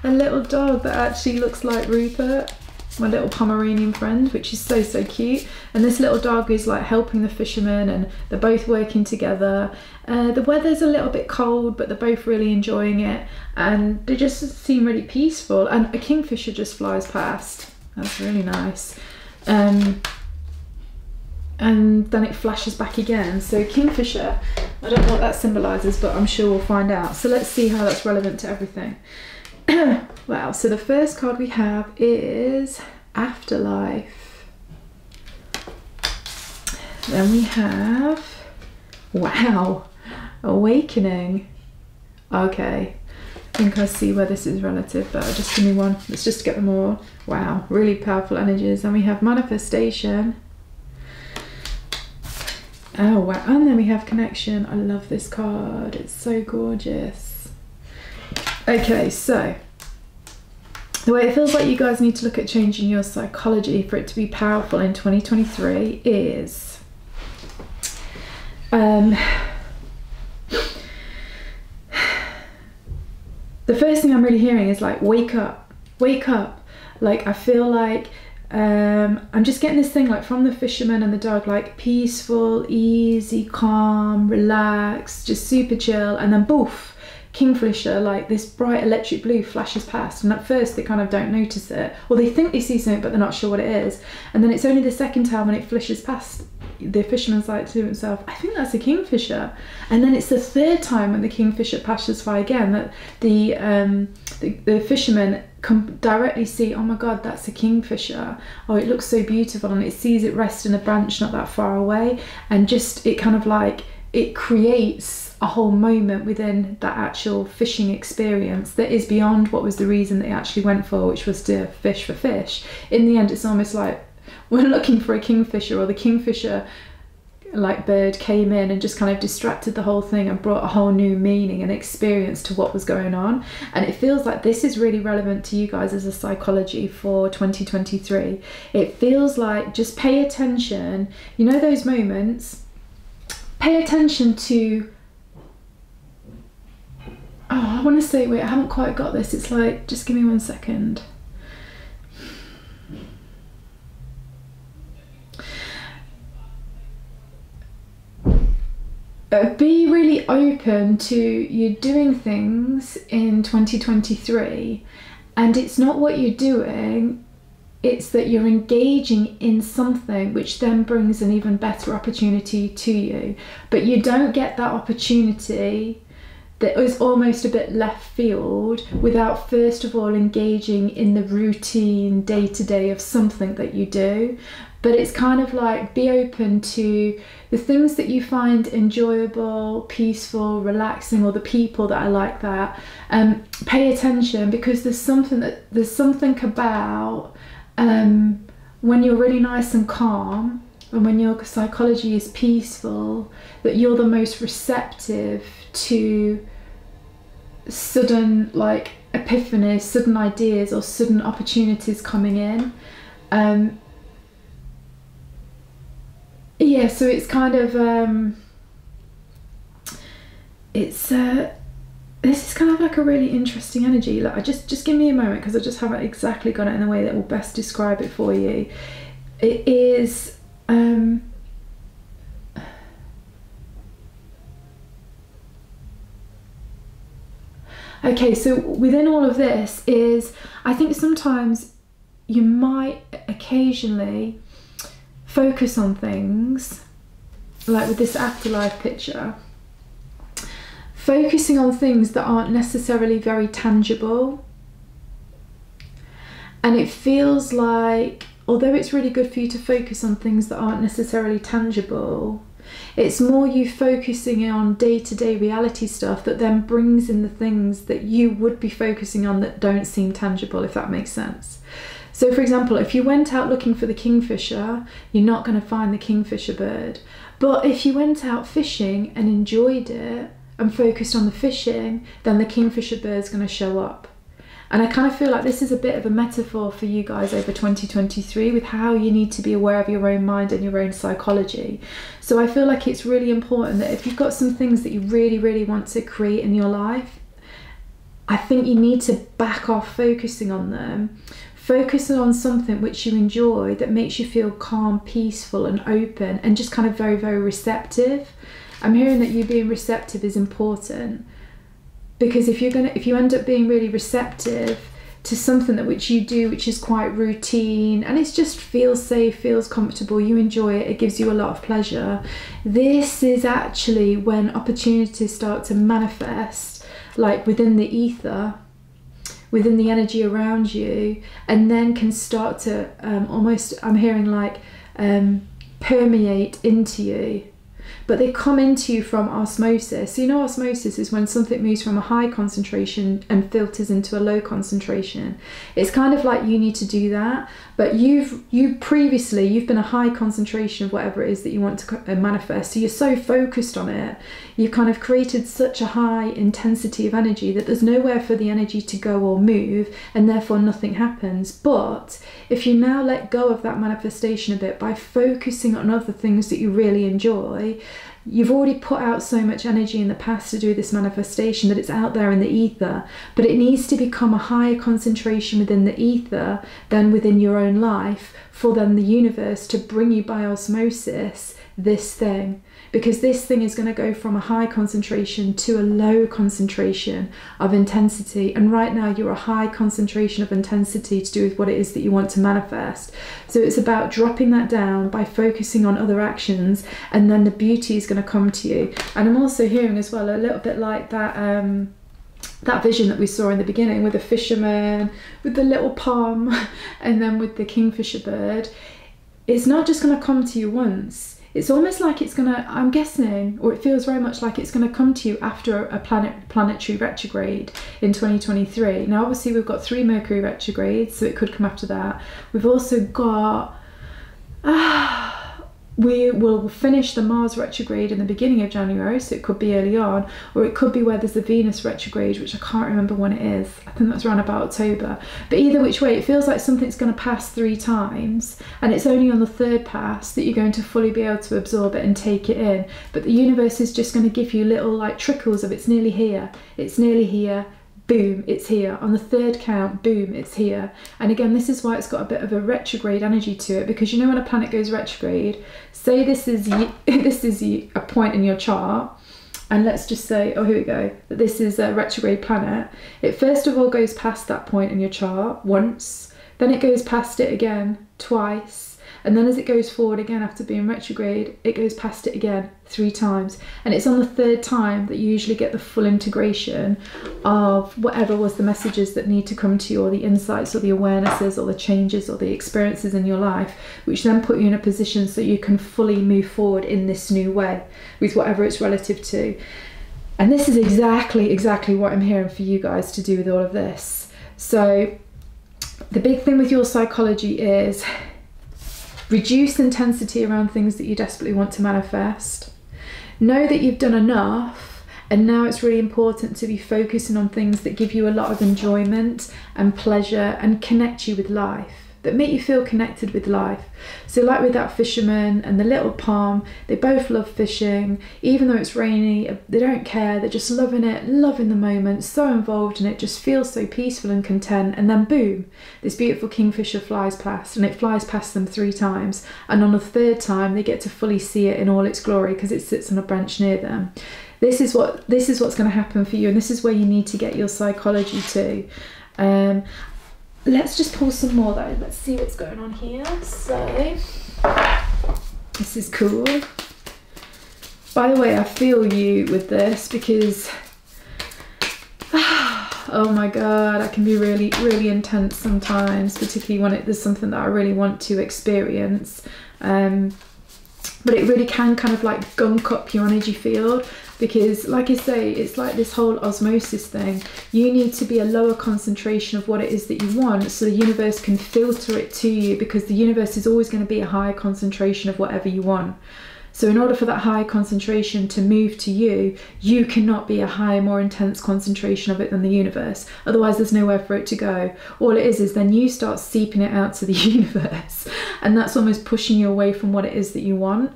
a little dog that actually looks like Rupert, my little Pomeranian friend, which is so, so cute. And this little dog is like helping the fisherman, and they're both working together. The weather's a little bit cold, but they're both really enjoying it, and they just seem really peaceful. And a kingfisher just flies past. That's really nice. And then it flashes back again. So kingfisher, I don't know what that symbolises, but I'm sure we'll find out. So let's see how that's relevant to everything. Wow, so the first card we have is Afterlife. Then we have, wow, Awakening. Okay, I think I see where this is relative, but just give me one. Let's just get them all. Wow, really powerful energies. Then we have Manifestation. Oh wow, and then we have Connection. I love this card, it's so gorgeous. Okay, so the way it feels like you guys need to look at changing your psychology for it to be powerful in 2023 is the first thing I'm really hearing is like, wake up, wake up. Like I feel like I'm just getting this thing like from the fisherman and the dog, like peaceful, easy, calm, relaxed, just super chill, and then boof, kingfisher, like this bright electric blue flashes past, and at first they kind of don't notice it, or they think they see something but they're not sure what it is, and then it's only the second time when it flashes past, the fisherman's like to himself, I think that's a kingfisher, and then it's the third time when the kingfisher passes by again that the fisherman can directly see, oh my god, that's a kingfisher, oh it looks so beautiful, and it sees it rest in a branch not that far away, and just it kind of like it creates a whole moment within that actual fishing experience that is beyond what was the reason they actually went for, which was to fish for fish. In the end, it's almost like we're looking for a kingfisher, or the kingfisher like bird came in and just kind of distracted the whole thing and brought a whole new meaning and experience to what was going on. And it feels like this is really relevant to you guys as a psychology for 2023. It feels like just pay attention, you know, those moments, pay attention to, oh, I want to say, wait, I haven't quite got this. It's like, just give me 1 second. Be really open to you doing things in 2023, and it's not what you're doing, it's that you're engaging in something which then brings an even better opportunity to you. But you don't get that opportunity that is almost a bit left field without first of all engaging in the routine day-to-day of something that you do. But it's kind of like, be open to the things that you find enjoyable, peaceful, relaxing, or the people that are like that. Pay attention, because there's something about when you're really nice and calm, and when your psychology is peaceful, that you're the most receptive to sudden like epiphanies, sudden ideas, or sudden opportunities coming in. Yeah, so it's kind of this is kind of like a really interesting energy. Like, just give me a moment, because I just haven't exactly got it in a way that will best describe it for you. It is okay, so within all of this is, I think sometimes you might occasionally focus on things, like with this afterlife picture, focusing on things that aren't necessarily very tangible. And it feels like, although it's really good for you to focus on things that aren't necessarily tangible, it's more you focusing on day-to-day reality stuff that then brings in the things that you would be focusing on that don't seem tangible, if that makes sense. So for example, if you went out looking for the kingfisher, you're not going to find the kingfisher bird. But if you went out fishing and enjoyed it and focused on the fishing, then the kingfisher bird's going to show up. And I kind of feel like this is a bit of a metaphor for you guys over 2023 with how you need to be aware of your own mind and your own psychology. So I feel like it's really important that if you've got some things that you really, really want to create in your life, I think you need to back off focusing on them. Focus on something which you enjoy, that makes you feel calm, peaceful and open and just kind of very, very receptive. I'm hearing that you being receptive is important, because if you end up being really receptive to something that which you do, which is quite routine and it just feels safe, feels comfortable, you enjoy it, it gives you a lot of pleasure, this is actually when opportunities start to manifest, like within the ether, within the energy around you, and then can start to almost, I'm hearing like permeate into you. But they come into you from osmosis. So you know, osmosis is when something moves from a high concentration and filters into a low concentration. It's kind of like you need to do that, but you've been a high concentration of whatever it is that you want to manifest. So you're so focused on it, you've kind of created such a high intensity of energy that there's nowhere for the energy to go or move, and therefore nothing happens. But if you now let go of that manifestation a bit by focusing on other things that you really enjoy, you've already put out so much energy in the past to do this manifestation that it's out there in the ether, but it needs to become a higher concentration within the ether than within your own life, for then the universe to bring you by osmosis this thing. Because this thing is going to go from a high concentration to a low concentration of intensity. And right now you're a high concentration of intensity to do with what it is that you want to manifest. So it's about dropping that down by focusing on other actions, and then the beauty is going to come to you. And I'm also hearing as well a little bit like that that vision that we saw in the beginning with the fisherman, with the little palm, and then with the kingfisher bird. It's not just going to come to you once. It's almost like it's going to, I'm guessing, or it feels very much like it's going to come to you after a planetary retrograde in 2023. Now, obviously, we've got 3 Mercury retrogrades, so it could come after that. We've also got, we will finish the Mars retrograde in the beginning of January, so it could be early on, or it could be where there's the Venus retrograde, which I can't remember when it is. I think that's around about October. But either which way, it feels like something's going to pass 3 times, and it's only on the 3rd pass that you're going to fully be able to absorb it and take it in. But the universe is just going to give you little like trickles of it's nearly here, it's nearly here, boom, it's here. On the 3rd count, boom, it's here. And again, this is why it's got a bit of a retrograde energy to it, because you know when a planet goes retrograde, say this is a point in your chart, and let's just say, oh, here we go, that this is a retrograde planet. It first of all goes past that point in your chart once, then it goes past it again twice, and then as it goes forward again after being retrograde, it goes past it again 3 times. And it's on the 3rd time that you usually get the full integration of whatever was the messages that need to come to you, or the insights or the awarenesses or the changes or the experiences in your life, which then put you in a position so you can fully move forward in this new way with whatever it's relative to. And this is exactly what I'm hearing for you guys to do with all of this. So the big thing with your psychology is reduce intensity around things that you desperately want to manifest. Know that you've done enough, and now it's really important to be focusing on things that give you a lot of enjoyment and pleasure and connect you with life, that make you feel connected with life. So like with that fisherman and the little palm, they both love fishing. Even though it's rainy, they don't care, they're just loving it, loving the moment, so involved in it, just feels so peaceful and content. And then boom, this beautiful kingfisher flies past, and it flies past them 3 times, and on the 3rd time they get to fully see it in all its glory because it sits on a branch near them. This is what's going to happen for you, and this is where you need to get your psychology to. Let's just pull some more though. Let's see what's going on here. So, this is cool. By the way, I feel you with this because, oh my God, I can be really, really intense sometimes, particularly when there's something that I really want to experience. But it really can kind of like gunk up your energy field, because like I say, it's like this whole osmosis thing. You need to be a lower concentration of what it is that you want, so the universe can filter it to you, because the universe is always going to be a higher concentration of whatever you want. So in order for that high concentration to move to you, you cannot be a higher, more intense concentration of it than the universe. Otherwise, there's nowhere for it to go. All it is then you start seeping it out to the universe. And that's almost pushing you away from what it is that you want.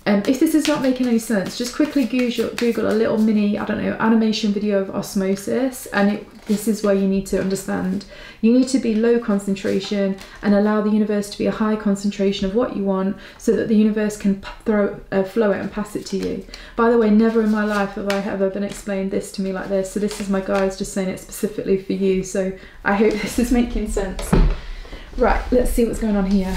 If this is not making any sense, just quickly Google a little mini, I don't know, animation video of osmosis, and this is where you need to understand. You need to be low concentration and allow the universe to be a high concentration of what you want, so that the universe can flow it and pass it to you. By the way, never in my life have I ever been explained this to me like this, so this is my guides just saying it specifically for you, so I hope this is making sense. Right, let's see what's going on here.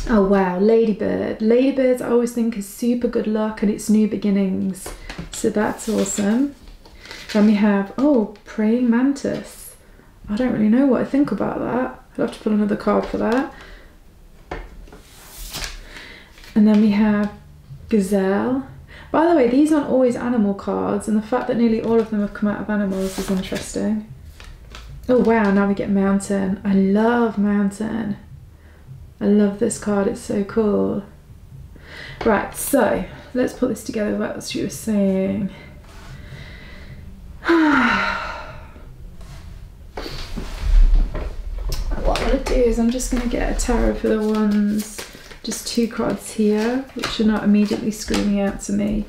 Oh wow, ladybird. Ladybirds I always think is super good luck and it's new beginnings. So that's awesome. Then we have, oh, praying mantis. I don't really know what I think about that. I'll have to pull another card for that. And then we have gazelle. By the way, these aren't always animal cards, and the fact that nearly all of them have come out of animals is interesting. Oh wow, now we get mountain. I love mountain. I love this card, it's so cool. Right, so let's put this together, what else you were saying. What I'm going to do is I'm just going to get a tarot for the ones, just 2 cards here, which are not immediately screaming out to me.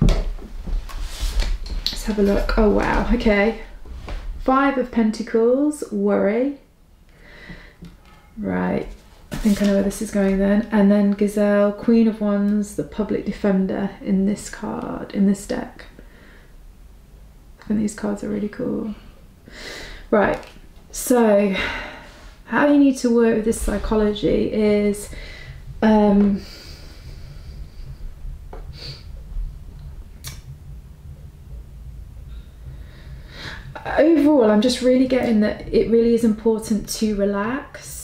Let's have a look. Oh wow, okay. 5 of Pentacles, worry. Right, I think I know where this is going then. And then gazelle, Queen of Wands, the public defender in this card, in this deck. I think these cards are really cool. Right, so how you need to work with this psychology is overall, I'm just really getting that it really is important to relax.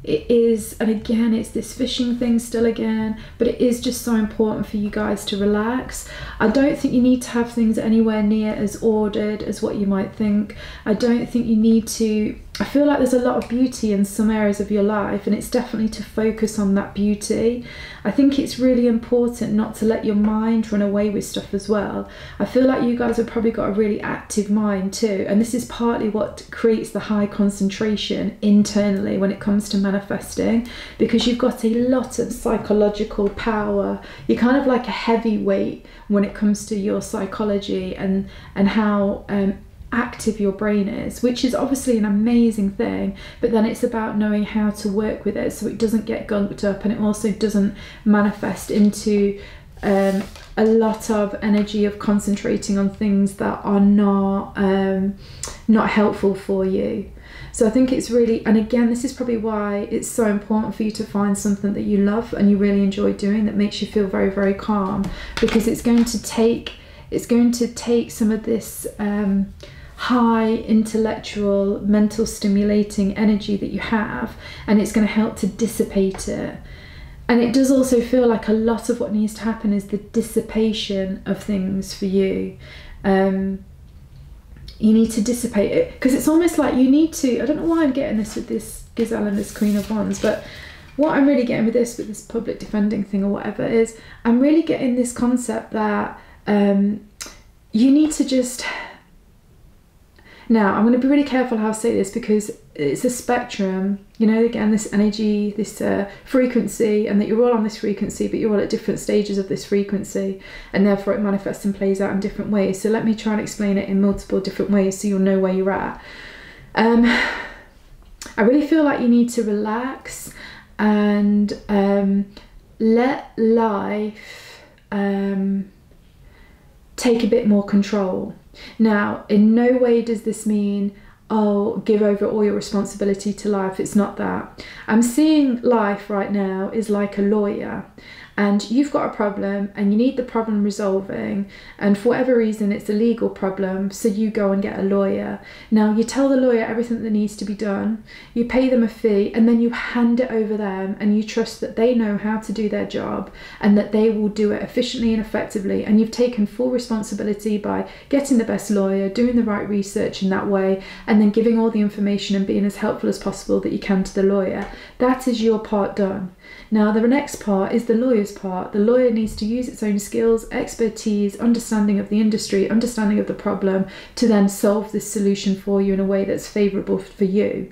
It is, and again, it's this fishing thing still again, but it is just so important for you guys to relax. I don't think you need to have things anywhere near as ordered as what you might think. I don't think you need to, I feel like there's a lot of beauty in some areas of your life, and it's definitely to focus on that beauty. I think it's really important not to let your mind run away with stuff as well. I feel like you guys have probably got a really active mind too, and this is partly what creates the high concentration internally when it comes to manifesting, because you've got a lot of psychological power. You're kind of like a heavyweight when it comes to your psychology and how active your brain is, which is obviously an amazing thing, but then it's about knowing how to work with it so it doesn't get gunked up, and it also doesn't manifest into a lot of energy of concentrating on things that are not helpful for you. So I think it's really, and again, this is probably why it's so important for you to find something that you love and you really enjoy doing, that makes you feel very, very calm, because it's going to take some of this high intellectual, mental stimulating energy that you have, and it's going to help to dissipate it. And it does also feel like a lot of what needs to happen is the dissipation of things for you. You need to dissipate it, because it's almost like you need to, I don't know why I'm getting this with this gazelle and this Queen of Wands, but what I'm really getting with this public defending thing or whatever is, I'm really getting this concept that you need to just, now I'm going to be really careful how I say this, because it's a spectrum, you know, again, this energy, this frequency, and that you're all on this frequency, but you're all at different stages of this frequency, and therefore it manifests and plays out in different ways. So let me try and explain it in multiple different ways so you'll know where you're at. I really feel like you need to relax and let life take a bit more control. Now, in no way does this mean, oh, give over all your responsibility to life. It's not that. I'm seeing life right now is like a lawyer, and you've got a problem and you need the problem resolving, and for whatever reason it's a legal problem, so you go and get a lawyer. Now you tell the lawyer everything that needs to be done, you pay them a fee, and then you hand it over them, and you trust that they know how to do their job and that they will do it efficiently and effectively, and you've taken full responsibility by getting the best lawyer, doing the right research in that way, and then giving all the information and being as helpful as possible that you can to the lawyer. That is your part done. Now the next part is the lawyer's part. The lawyer needs to use its own skills, expertise, understanding of the industry, understanding of the problem to then solve this solution for you in a way that's favourable for you.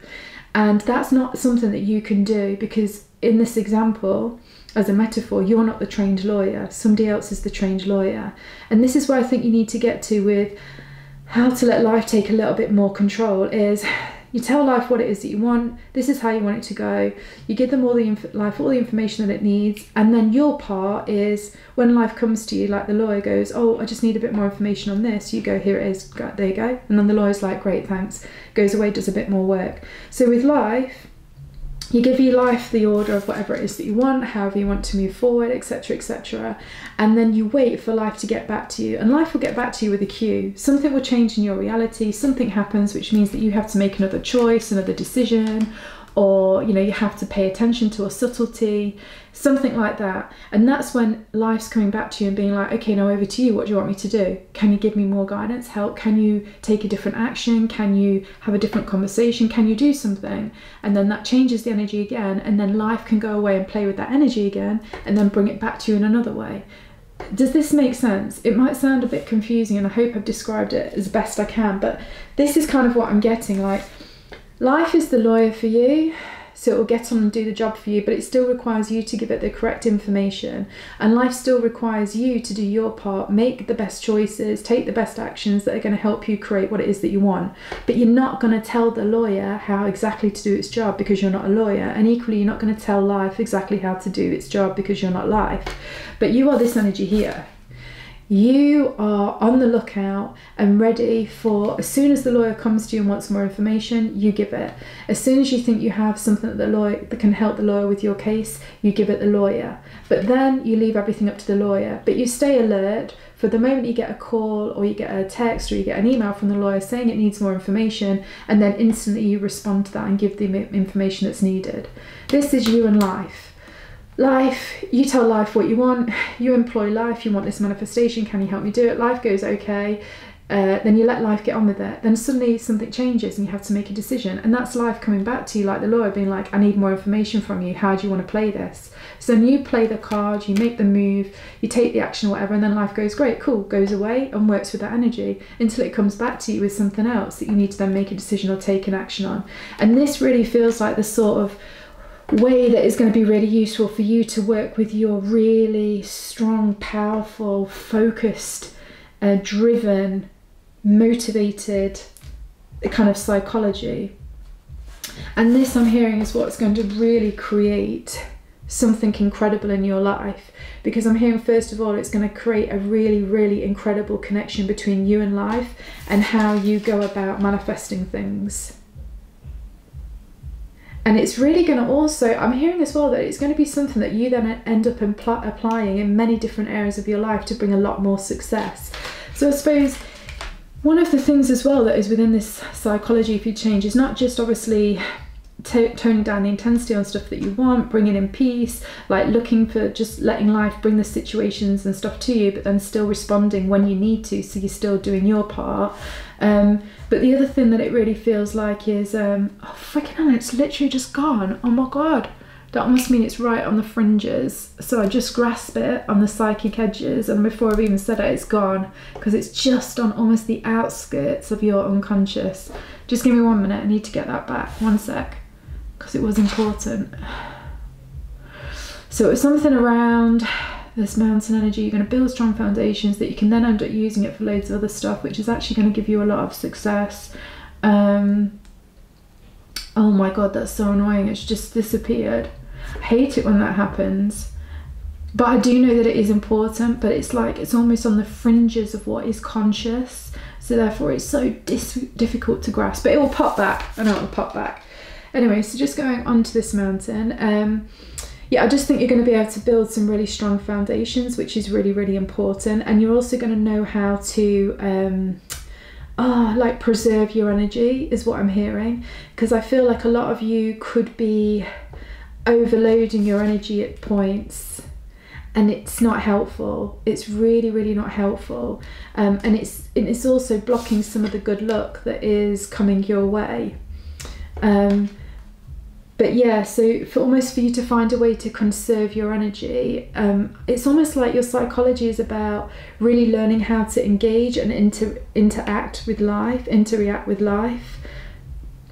And that's not something that you can do, because in this example, as a metaphor, you're not the trained lawyer, somebody else is the trained lawyer. And this is where I think you need to get to with how to let life take a little bit more control, is you tell life what it is that you want, this is how you want it to go, you give them all the information that it needs, and then your part is when life comes to you, like the lawyer goes, oh, I just need a bit more information on this, you go, here it is, there you go, and then the lawyer's like, great, thanks, goes away, does a bit more work. So with life, you give your life the order of whatever it is that you want, however you want to move forward, etc., etc. And then you wait for life to get back to you. And life will get back to you with a cue. Something will change in your reality, something happens, which means that you have to make another choice, another decision, or you have to pay attention to a subtlety, something like that. And that's when life's coming back to you and being like, okay, now over to you, what do you want me to do? Can you give me more guidance, help? Can you take a different action? Can you have a different conversation? Can you do something? And then that changes the energy again, and then life can go away and play with that energy again and then bring it back to you in another way. Does this make sense? It might sound a bit confusing, and I hope I've described it as best I can, but this is kind of what I'm getting. Like, life is the lawyer for you, so it will get on and do the job for you, but it still requires you to give it the correct information, and life still requires you to do your part, make the best choices, take the best actions that are going to help you create what it is that you want. But you're not going to tell the lawyer how exactly to do its job, because you're not a lawyer, and equally you're not going to tell life exactly how to do its job, because you're not life. But you are this energy here. You are on the lookout and ready for, as soon as the lawyer comes to you and wants more information, you give it. As soon as you think you have something that can help the lawyer with your case, you give it the lawyer. But then you leave everything up to the lawyer. But you stay alert for the moment you get a call, or you get a text, or you get an email from the lawyer saying it needs more information, and then instantly you respond to that and give the information that's needed. This is you and life. Life, you tell life what you want, you employ life, you want this manifestation, can you help me do it? Life goes, okay, then you let life get on with it. Then suddenly something changes and you have to make a decision, and that's life coming back to you, like the lawyer being like, I need more information from you, how do you want to play this? So then you play the card, you make the move, you take the action or whatever, and then life goes, great, cool, goes away and works with that energy until it comes back to you with something else that you need to then make a decision or take an action on. And this really feels like the sort of way that is going to be really useful for you to work with your really strong, powerful, focused, driven, motivated kind of psychology. And this, I'm hearing, is what's going to really create something incredible in your life, because I'm hearing, first of all, it's going to create a really, really incredible connection between you and life and how you go about manifesting things. And it's really going to also, I'm hearing as well, that it's going to be something that you then end up applying in many different areas of your life to bring a lot more success. So I suppose one of the things as well that is within this psychology if you change is not just obviously toning down the intensity on stuff that you want, bringing in peace, like looking for just letting life bring the situations and stuff to you, but then still responding when you need to, so you're still doing your part. But the other thing that it really feels like is, oh freaking hell, it's literally just gone. Oh my God, that must mean it's right on the fringes. So I just grasp it on the psychic edges, and before I've even said it, it's gone, because it's just on almost the outskirts of your unconscious. Just give me 1 minute, I need to get that back, 1 sec, because it was important. So it was something around this mountain energy. You're going to build strong foundations that you can then end up using it for loads of other stuff, which is actually going to give you a lot of success. Oh my God, that's so annoying, it's just disappeared. I hate it when that happens, but I do know that it is important, but it's like it's almost on the fringes of what is conscious, so therefore it's so difficult to grasp, but it will pop back. I know it will pop back. Anyway, so just going onto this mountain, yeah, I just think you're going to be able to build some really strong foundations, which is really, really important. And you're also going to know how to like preserve your energy, is what I'm hearing, because I feel like a lot of you could be overloading your energy at points, and it's not helpful. It's really, really not helpful, and it's also blocking some of the good luck that is coming your way. But yeah, so for you to find a way to conserve your energy, it's almost like your psychology is about really learning how to engage and interact with life, interact with life.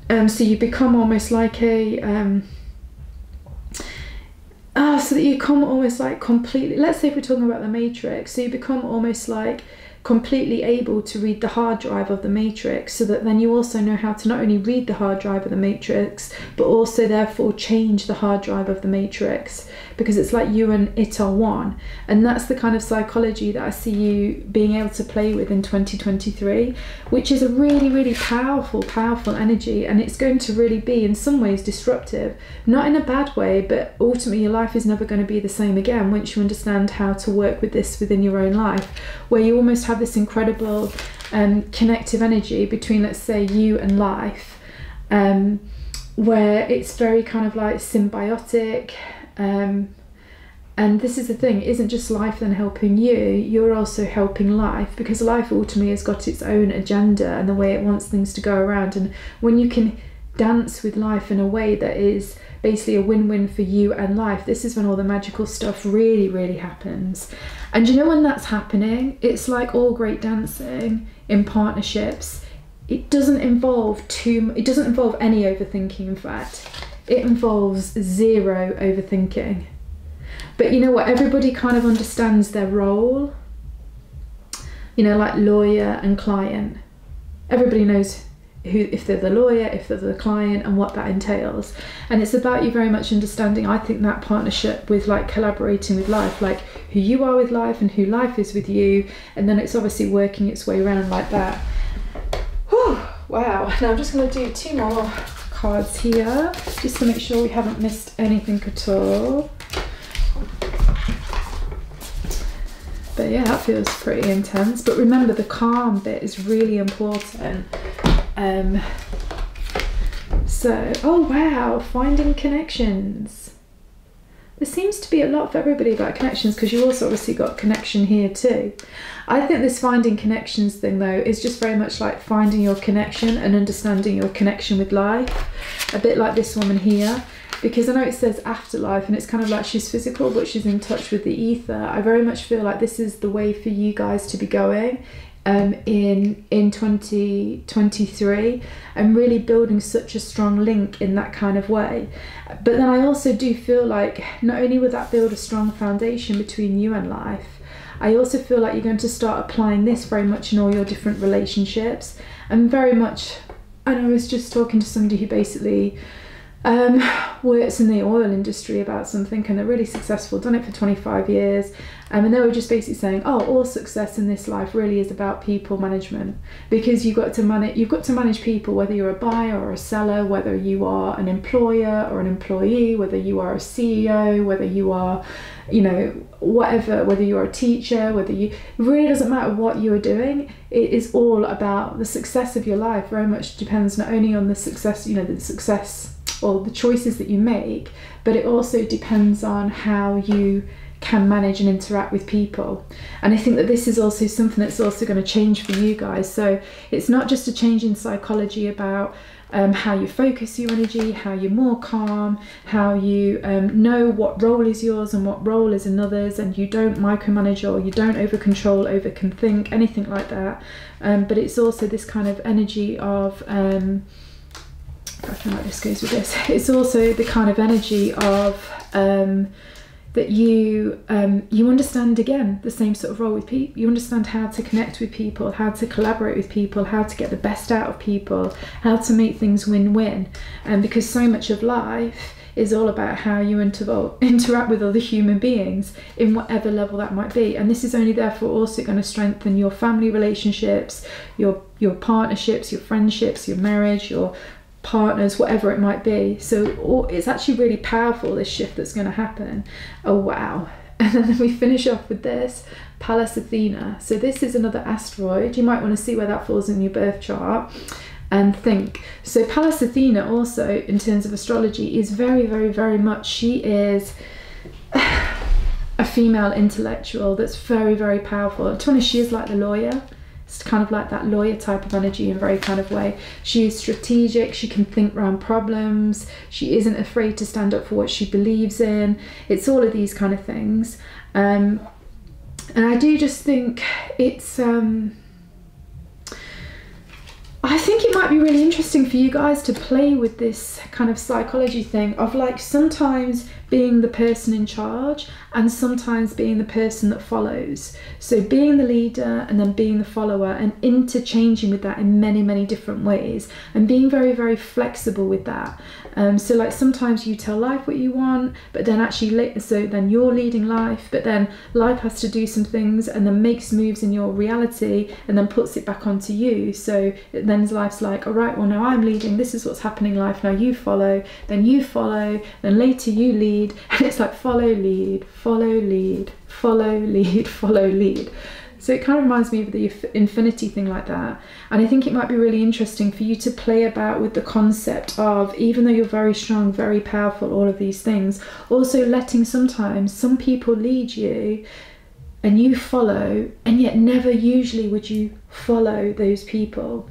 So you become almost like so that you become almost like completely, let's say if we're talking about the Matrix, so you become almost like completely able to read the hard drive of the Matrix, so that then you also know how to not only read the hard drive of the Matrix, but also therefore change the hard drive of the Matrix, because it's like you and it are one. And that's the kind of psychology that I see you being able to play with in 2023, which is a really, really powerful energy. And it's going to really be in some ways disruptive, not in a bad way, but ultimately your life is never going to be the same again once you understand how to work with this within your own life, where you almost have this incredible connective energy between, let's say, you and life, where it's very kind of like symbiotic. And this is the thing, it isn't just life then helping you, you're also helping life, because life ultimately has got its own agenda and the way it wants things to go around. And when you can dance with life in a way that is basically a win-win for you and life, this is when all the magical stuff really, really happens. And you know, when that's happening, it's like all great dancing in partnerships, it doesn't involve any overthinking. In fact, it involves zero overthinking. But you know what, everybody kind of understands their role, you know, like lawyer and client. Everybody knows who, if they're the lawyer, if they're the client, and what that entails. And it's about you very much understanding, I think, that partnership with like collaborating with life, like who you are with life and who life is with you, and then it's obviously working its way around like that. Whew, wow. Now I'm just going to do 2 more cards here just to make sure we haven't missed anything at all. But yeah, that feels pretty intense. But remember, the calm bit is really important. So, oh wow, finding connections. There seems to be a lot for everybody about connections, because you also obviously got connection here too. I think this finding connections thing though is just very much like finding your connection and understanding your connection with life. A bit like this woman here. Because I know it says afterlife and it's kind of like she's physical but she's in touch with the ether. I very much feel like this is the way for you guys to be going in 2023, and really building such a strong link in that kind of way. But then I also do feel like not only will that build a strong foundation between you and life, I also feel like you're going to start applying this very much in all your different relationships. And very much, and I was just talking to somebody who basically works in the oil industry about something, and they're really successful, done it for 25 years, and they were just basically saying, oh, all success in this life really is about people management, because you've got to manage people, whether you're a buyer or a seller, whether you are an employer or an employee, whether you are a CEO, whether you are, you know, whatever, whether you're a teacher, whether you, it really doesn't matter what you're doing. It is all about the success of your life. Very much depends not only on the success, you know, the success or the choices that you make, but it also depends on how you can manage and interact with people. And I think that this is also something that's also going to change for you guys. So it's not just a change in psychology about how you focus your energy, how you're more calm, how you know what role is yours and what role is another's, and you don't micromanage or you don't over control, over can think, anything like that. But it's also this kind of energy of I feel like this goes with this. It's also the kind of energy of that you understand, again, the same sort of role with people. You understand how to connect with people, how to collaborate with people, how to get the best out of people, how to make things win-win. And because so much of life is all about how you interact with other human beings in whatever level that might be. And this is only therefore also going to strengthen your family relationships, your partnerships, your friendships, your marriage, your partners, whatever it might be. So it's actually really powerful, this shift that's going to happen. Oh wow. And then we finish off with this Pallas Athena. So this is another asteroid. You might want to see where that falls in your birth chart and think. So Pallas Athena also, in terms of astrology, is very, very, very much, she is a female intellectual that's very, very powerful. To be honest, she is like the lawyer. It's kind of like that lawyer type of energy in a very kind of way. She is strategic, she can think around problems, she isn't afraid to stand up for what she believes in. It's all of these kind of things. And I do just think it's I think it might be really interesting for you guys to play with this kind of psychology thing of like sometimes being the person in charge and sometimes being the person that follows. So being the leader and then being the follower, and interchanging with that in many, many different ways, and being very, very flexible with that. So like sometimes you tell life what you want, but then actually, so then you're leading life, but then life has to do some things and then makes moves in your reality and then puts it back onto you. So then life's like, all right, well now I'm leading, this is what's happening in life, now you follow, then later you lead, and it's like follow, lead, follow, lead, follow, lead, follow, lead. So it kind of reminds me of the infinity thing like that. And I think it might be really interesting for you to play about with the concept of, even though you're very strong, very powerful, all of these things, also letting sometimes some people lead you and you follow, and yet never usually would you follow those people.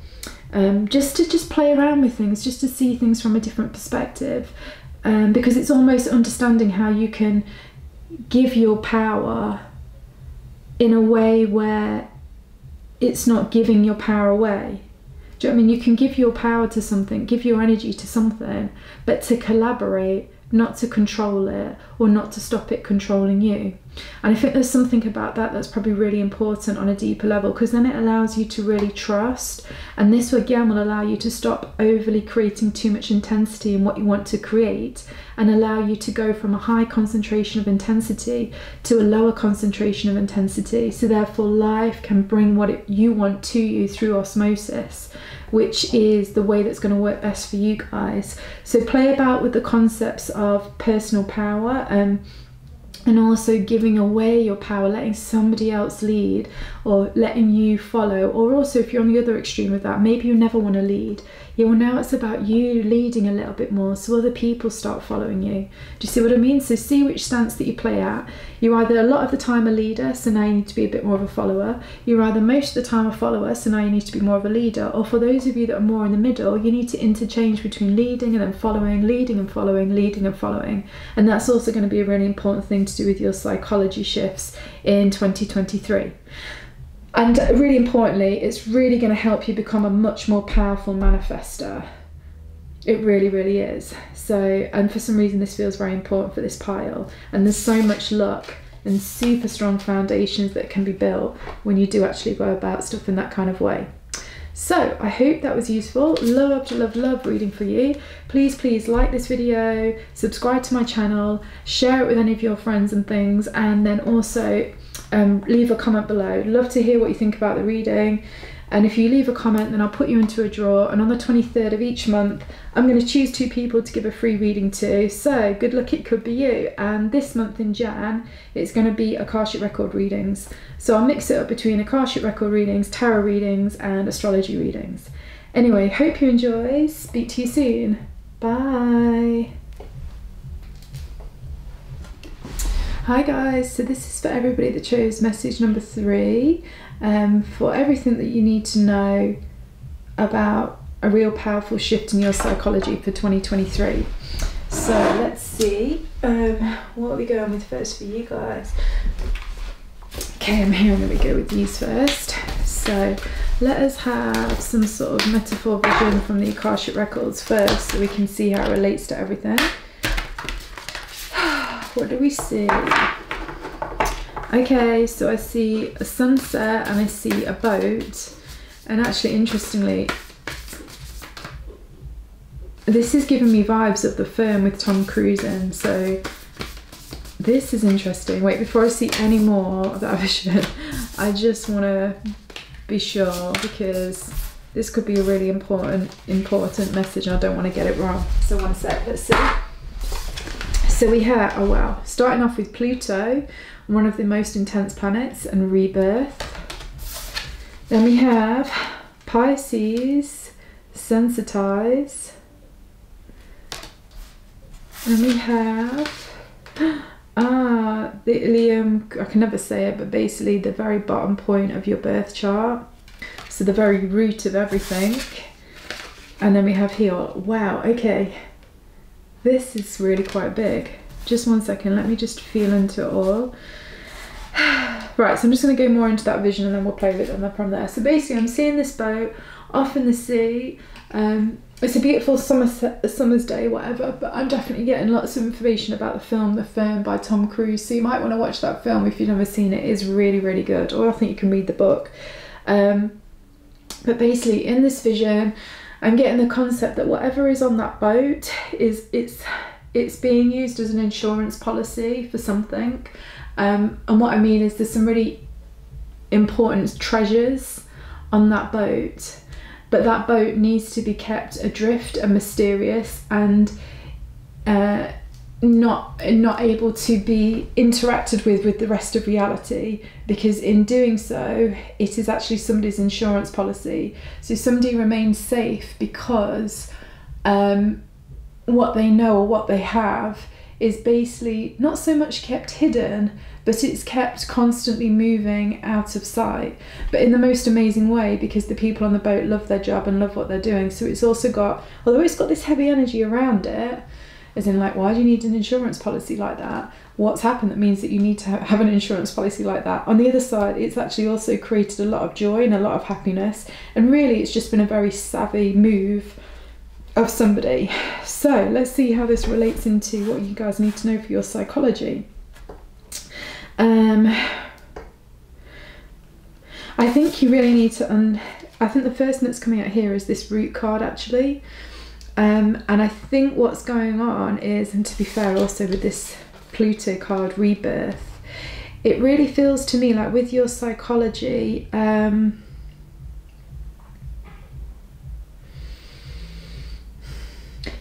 Just to play around with things, just to see things from a different perspective. Because it's almost understanding how you can give your power in a way where it's not giving your power away. Do you know what I mean? You can give your power to something, give your energy to something, but to collaborate, not to control it, or not to stop it controlling you. And I think there's something about that that's probably really important on a deeper level, because then it allows you to really trust, and this again will allow you to stop overly creating too much intensity in what you want to create, and allow you to go from a high concentration of intensity to a lower concentration of intensity, so therefore life can bring what you want to you through osmosis, which is the way that's going to work best for you guys. So play about with the concepts of personal power, and also giving away your power, letting somebody else lead, or letting you follow. Or also, if you're on the other extreme of that, maybe you never want to lead. Yeah, well now it's about you leading a little bit more, so other people start following you. Do you see what I mean? So see which stance that you play at. You're either a lot of the time a leader, so now you need to be a bit more of a follower. You're either most of the time a follower, so now you need to be more of a leader. Or for those of you that are more in the middle, you need to interchange between leading and then following, leading and following, leading and following. And that's also going to be a really important thing to do with your psychology shifts in 2023. And really importantly, it's really going to help you become a much more powerful manifester. It really, really is. So, and for some reason this feels very important for this pile. And there's so much luck and super strong foundations that can be built when you do actually go about stuff in that kind of way. So I hope that was useful. Love reading for you. Please like this video, subscribe to my channel, share it with any of your friends and things, and then also leave a comment below. Love to hear what you think about the reading. And if you leave a comment, then I'll put you into a draw, and on the 23rd of each month I'm going to choose 2 people to give a free reading to. So good luck, it could be you. And this month in Jan it's going to be Akashic Record readings, so I'll mix it up between Akashic Record readings, tarot readings and astrology readings. Anyway, hope you enjoy. Speak to you soon. Bye. Hi guys, so this is for everybody that chose message number 3, for everything that you need to know about a real powerful shift in your psychology for 2023. So let's see, what are we going with first for you guys? Okay, I'm going to go with these first. So let us have some sort of metaphor vision from the Akashic Records first, so we can see how it relates to everything. What do we see? Okay, so I see a sunset and I see a boat, and actually interestingly this is giving me vibes of The Firm with Tom Cruise in, so this is interesting. Wait, before I see any more of that vision, I just want to be sure, because this could be a really important message and I don't want to get it wrong. So one sec, let's see. So we have, oh wow, starting off with Pluto, one of the most intense planets, and rebirth. Then we have Pisces, sensitize. And we have, the ilium, I can never say it, but basically the very bottom point of your birth chart. so the very root of everything. And then we have heel. Wow, okay. This is really quite big. Just one second, let me just feel into it all. Right, so I'm just going to go more into that vision and then we'll play with it from there. So basically I'm seeing this boat off in the sea. It's a beautiful summer's day, whatever, but I'm definitely getting lots of information about the film The Firm by Tom Cruise, so you might want to watch that film if you've never seen it. It is really, really good, or I think you can read the book. But basically in this vision, I'm getting the concept that whatever is on that boat it's being used as an insurance policy for something. And what I mean is there's some really important treasures on that boat, but that boat needs to be kept adrift and mysterious and not able to be interacted with the rest of reality, because in doing so it is actually somebody's insurance policy. So somebody remains safe because what they know or what they have is basically not so much kept hidden, but it's kept constantly moving out of sight, but in the most amazing way, because the people on the boat love their job and love what they're doing. So it's also got, although it's got this heavy energy around it, as in like, why do you need an insurance policy like that? What's happened that means that you need to have an insurance policy like that? On the other side, it's actually also created a lot of joy and a lot of happiness, and really it's just been a very savvy move of somebody. So let's see how this relates into what you guys need to know for your psychology. I think you really need to I think the first thing that's coming out here is this root card actually, and I think what's going on is, and to be fair also with this Pluto card, rebirth, it really feels to me like with your psychology,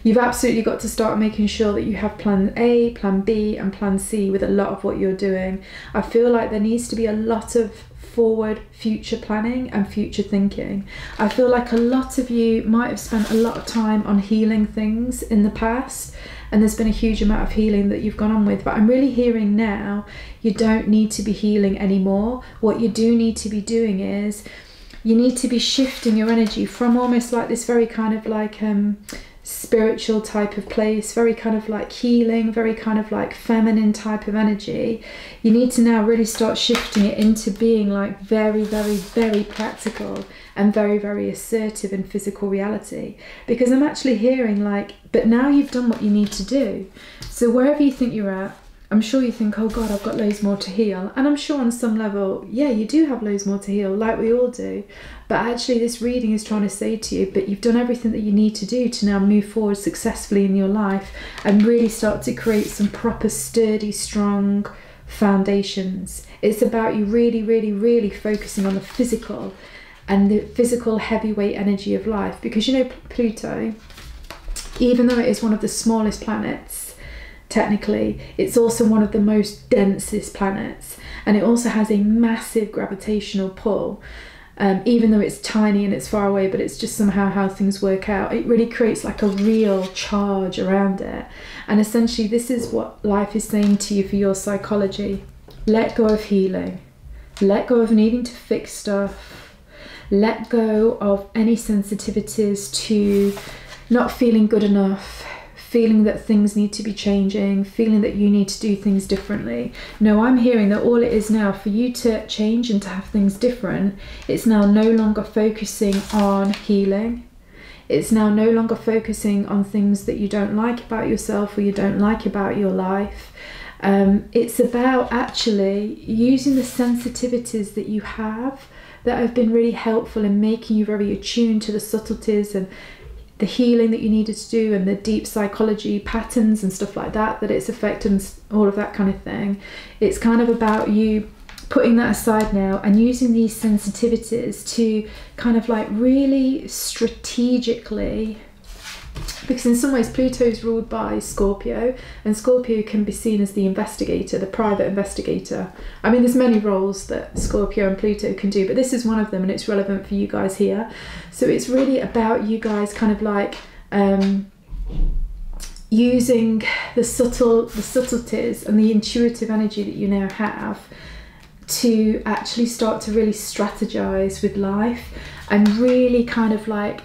you've absolutely got to start making sure that you have plan A, plan B and plan C with a lot of what you're doing. I feel like there needs to be a lot of forward future planning and future thinking. I feel like a lot of you might have spent a lot of time on healing things in the past, and there's been a huge amount of healing that you've gone on with, but I'm really hearing now you don't need to be healing anymore. What you do need to be doing is you need to be shifting your energy from almost like this very kind of like spiritual type of place, very kind of like healing, very kind of like feminine type of energy. You need to now really start shifting it into being like very, very, very practical and very, very assertive in physical reality, because I'm actually hearing like, but now you've done what you need to do. So wherever you think you're at, I'm sure you think, oh God, I've got loads more to heal. And I'm sure on some level, yeah, you do have loads more to heal, like we all do. But actually this reading is trying to say to you, but you've done everything that you need to do to now move forward successfully in your life and really start to create some proper, sturdy, strong foundations. It's about you really, really, really focusing on the physical and the physical heavyweight energy of life. Because you know, Pluto, even though it is one of the smallest planets, technically, it's also one of the most densest planets, and it also has a massive gravitational pull. Even though it's tiny and it's far away, but it's just somehow how things work out. It really creates like a real charge around it. And essentially this is what life is saying to you for your psychology. Let go of healing. Let go of needing to fix stuff. Let go of any sensitivities to not feeling good enough, feeling that things need to be changing, feeling that you need to do things differently. No, I'm hearing that all it is now for you to change and to have things different, it's now no longer focusing on healing. It's now no longer focusing on things that you don't like about yourself or you don't like about your life. It's about actually using the sensitivities that you have that have been really helpful in making you very attuned to the subtleties and the healing that you needed to do and the deep psychology patterns and stuff like that, that it's affected and all of that kind of thing. It's kind of about you putting that aside now and using these sensitivities to kind of like really strategically, because in some ways Pluto is ruled by Scorpio, and Scorpio can be seen as the investigator, the private investigator. I mean, there's many roles that Scorpio and Pluto can do, but this is one of them and it's relevant for you guys here. So it's really about you guys kind of like using the subtleties and the intuitive energy that you now have to actually start to really strategize with life and really kind of like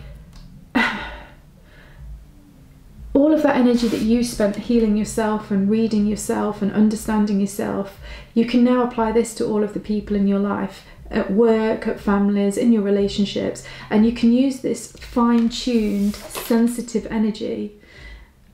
all of that energy that you spent healing yourself and reading yourself and understanding yourself, you can now apply this to all of the people in your life, at work, at families, in your relationships, and you can use this fine-tuned, sensitive energy.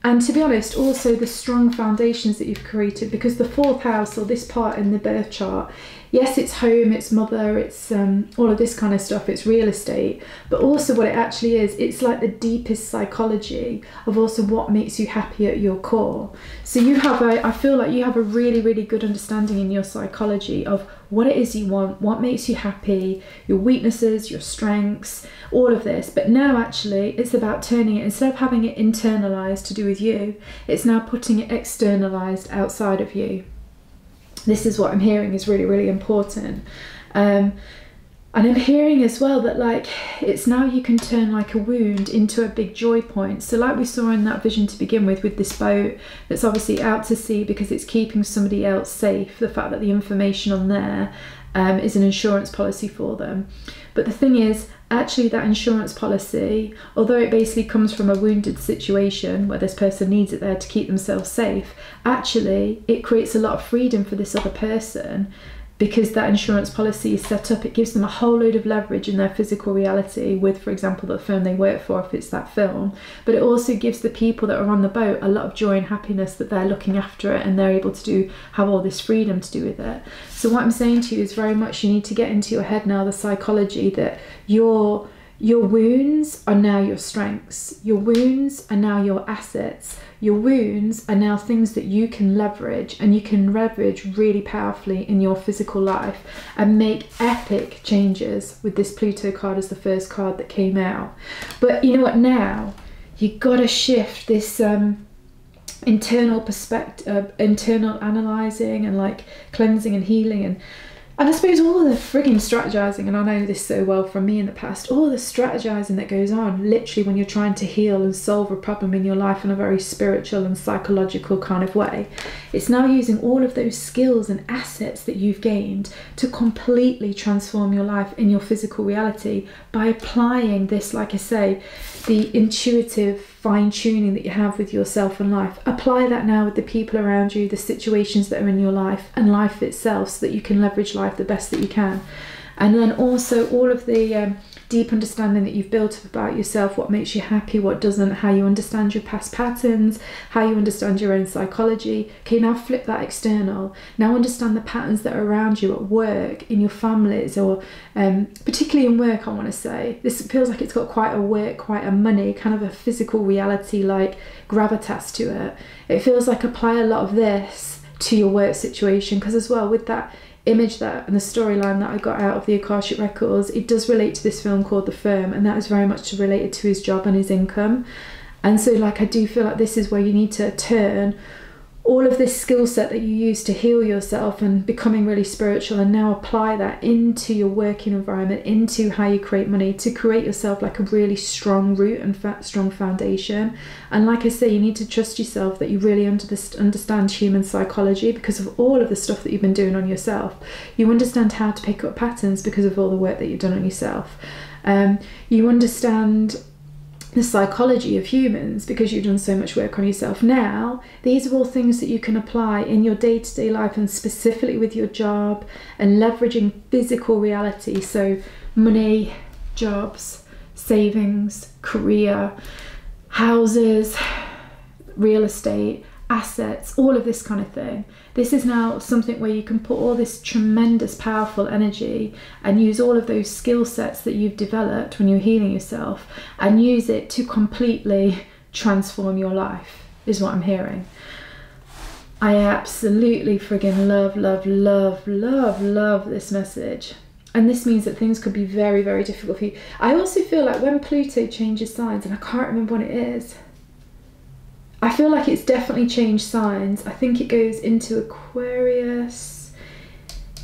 And to be honest, also the strong foundations that you've created, because the 4th house, or this part in the birth chart, yes, it's home, it's mother, it's all of this kind of stuff, it's real estate, but also what it actually is, it's like the deepest psychology of also what makes you happy at your core. So you have I feel like you have a really, really good understanding in your psychology of what it is you want, what makes you happy, your weaknesses, your strengths, all of this. But now actually it's about turning it, instead of having it internalized to do with you, it's now putting it externalized outside of you. This is what I'm hearing is really, really important. And I'm hearing as well that like it's now you can turn like a wound into a big joy point. So like we saw in that vision to begin with this boat that's obviously out to sea because it's keeping somebody else safe, the fact that the information on there is an insurance policy for them. But the thing is, actually that insurance policy, although it basically comes from a wounded situation where this person needs it there to keep themselves safe, actually it creates a lot of freedom for this other person, because that insurance policy is set up. It gives them a whole load of leverage in their physical reality with, for example, the firm they work for, if it's that film. But it also gives the people that are on the boat a lot of joy and happiness that they're looking after it and they're able to have all this freedom to do with it. So what I'm saying to you is very much you need to get into your head now the psychology that your wounds are now your strengths. Your wounds are now your assets. Your wounds are now things that you can leverage, and you can leverage really powerfully in your physical life and make epic changes with this Pluto card as the first card that came out. But you know what, now you gotta shift this internal perspective, internal analyzing and like cleansing and healing, and I suppose all the frigging strategizing, and I know this so well from me in the past, all the strategizing that goes on literally when you're trying to heal and solve a problem in your life in a very spiritual and psychological kind of way. It's now using all of those skills and assets that you've gained to completely transform your life in your physical reality by applying this, like I say, the intuitive fine-tuning that you have with yourself and life. Apply that now with the people around you, the situations that are in your life and life itself, so that you can leverage life the best that you can. And then also all of the deep understanding that you've built up about yourself, what makes you happy, what doesn't, how you understand your past patterns, how you understand your own psychology. Okay, now flip that external. Now understand the patterns that are around you at work, in your families, or particularly in work, I want to say. This feels like it's got quite a work, quite a money, kind of a physical reality like gravitas to it. It feels like apply a lot of this to your work situation, because as well with that image that and the storyline that I got out of the Akashic Records, it does relate to this film called The Firm, and that is very much related to his job and his income. And so like I do feel like this is where you need to turn all of this skill set that you use to heal yourself and becoming really spiritual, and now apply that into your working environment, into how you create money, to create yourself like a really strong root and strong foundation. And like I say, you need to trust yourself that you really understand human psychology because of all of the stuff that you've been doing on yourself. You understand how to pick up patterns because of all the work that you've done on yourself. You understand the psychology of humans because you've done so much work on yourself. Now these are all things that you can apply in your day-to-day life, and specifically with your job and leveraging physical reality. So money, jobs, savings, career, houses, real estate, assets, all of this kind of thing. This is now something where you can put all this tremendous powerful energy and use all of those skill sets that you've developed when you're healing yourself and use it to completely transform your life, is what I'm hearing. I absolutely friggin' love this message. And this means that things could be very, very difficult for you. I also feel like when Pluto changes signs, and I can't remember what it is, I feel like it's definitely changed signs. I think it goes into Aquarius.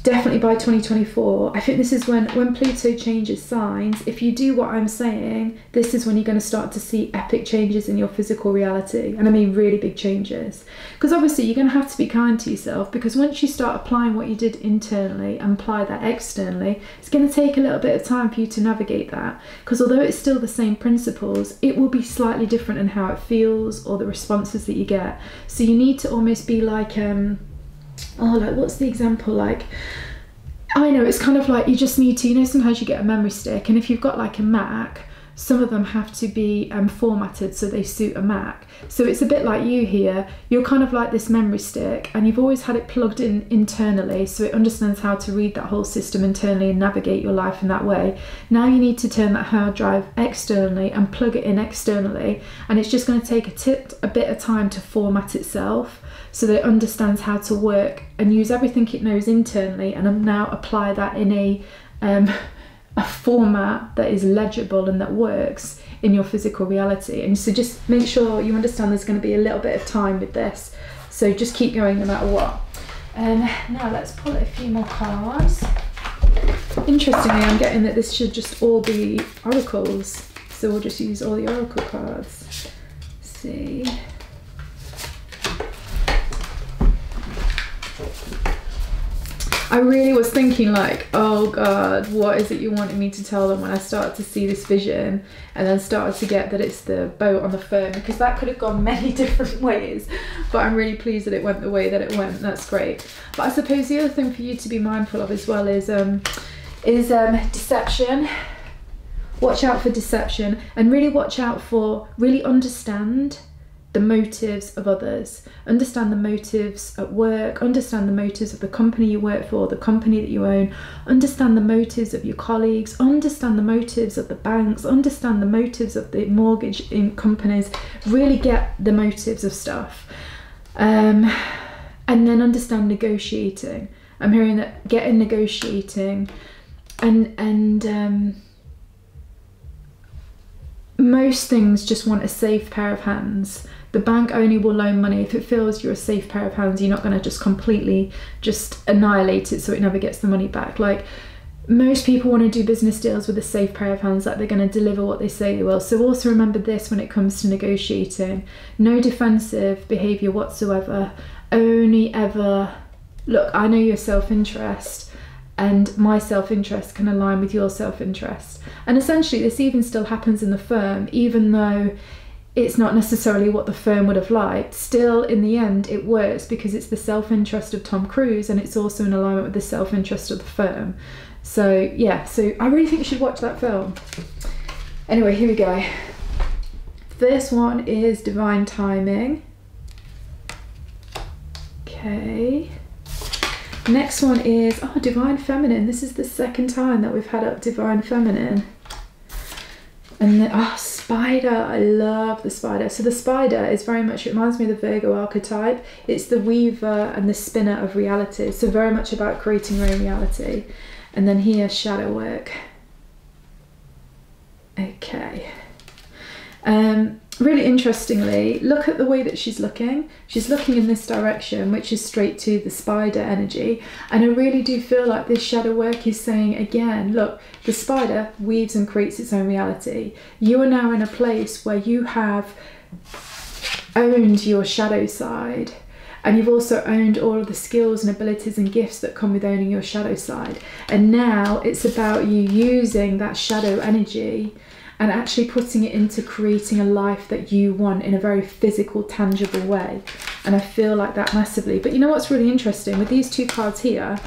definitely by 2024, I think this is when Pluto changes signs. If you do what I'm saying, this is when you're going to start to see epic changes in your physical reality. And I mean really big changes. Because obviously you're going to have to be kind to yourself, because once you start applying what you did internally and apply that externally, it's going to take a little bit of time for you to navigate that. Because although it's still the same principles, it will be slightly different in how it feels or the responses that you get. So you need to almost be like, like what's the example, like, I know it's kind of like you just need to, you know, sometimes you get a memory stick, and if you've got like a Mac, some of them have to be formatted so they suit a Mac. So it's a bit like you here, you're kind of like this memory stick, and you've always had it plugged in internally, so it understands how to read that whole system internally and navigate your life in that way. Now you need to turn that hard drive externally and plug it in externally, and it's just going to take a bit of time to format itself so that it understands how to work and use everything it knows internally, and now apply that in a format that is legible and that works in your physical reality. And so just make sure you understand there's going to be a little bit of time with this, so just keep going no matter what. Now let's pull a few more cards. Interestingly, I'm getting that this should just all be oracles, so we'll just use all the oracle cards. Let's see. I really was thinking like, oh God, what is it you wanted me to tell them, when I started to see this vision and then started to get that it's the boat on the firm, because that could have gone many different ways, but I'm really pleased that it went the way that it went. That's great. But I suppose the other thing for you to be mindful of as well is deception. Watch out for deception, and really watch out for, really understand the motives of others. Understand the motives at work, understand the motives of the company you work for, the company that you own, understand the motives of your colleagues, understand the motives of the banks, understand the motives of the mortgage companies. Really get the motives of stuff. And then understand negotiating. I'm hearing that get in negotiating, and most things just want a safe pair of hands. The bank only will loan money if it feels you're a safe pair of hands. You're not going to just completely just annihilate it so it never gets the money back. Like, most people want to do business deals with a safe pair of hands, like they're going to deliver what they say they will. So also remember this when it comes to negotiating. No defensive behaviour whatsoever. Only ever, look, I know your self-interest, and my self-interest can align with your self-interest. And essentially this even still happens in the firm, even though it's not necessarily what the firm would have liked. Still, in the end, it works because it's the self-interest of Tom Cruise, and it's also in alignment with the self-interest of the firm. So yeah, so I really think you should watch that film. Anyway, here we go. This one is Divine Timing. Okay. Next one is, oh, Divine Feminine. This is the second time that we've had up Divine Feminine. And then, oh, Spider. I love the Spider. So the Spider is very much, it reminds me of the Virgo archetype. It's the weaver and the spinner of reality. So very much about creating your own reality. And then here, shadow work. Okay. Really interestingly, look at the way that she's looking. She's looking in this direction, which is straight to the spider energy. And I really do feel like this shadow work is saying, again, look, the spider weaves and creates its own reality. You are now in a place where you have owned your shadow side, and you've also owned all of the skills and abilities and gifts that come with owning your shadow side. And now it's about you using that shadow energy and actually putting it into creating a life that you want in a very physical, tangible way. And I feel like that massively. But you know what's really interesting? With these two cards here,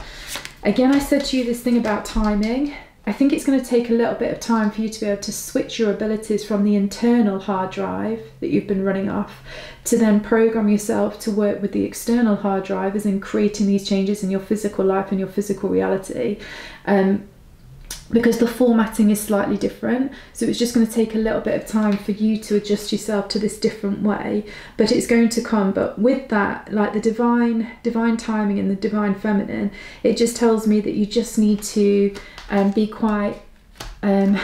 again, I said to you this thing about timing. I think it's going to take a little bit of time for you to be able to switch your abilities from the internal hard drive that you've been running off to then program yourself to work with the external hard drive, as in creating these changes in your physical life and your physical reality. Because the formatting is slightly different, so it's just going to take a little bit of time for you to adjust yourself to this different way, but it's going to come. But with that, like the divine timing and the divine feminine, it just tells me that you just need to be quite, don't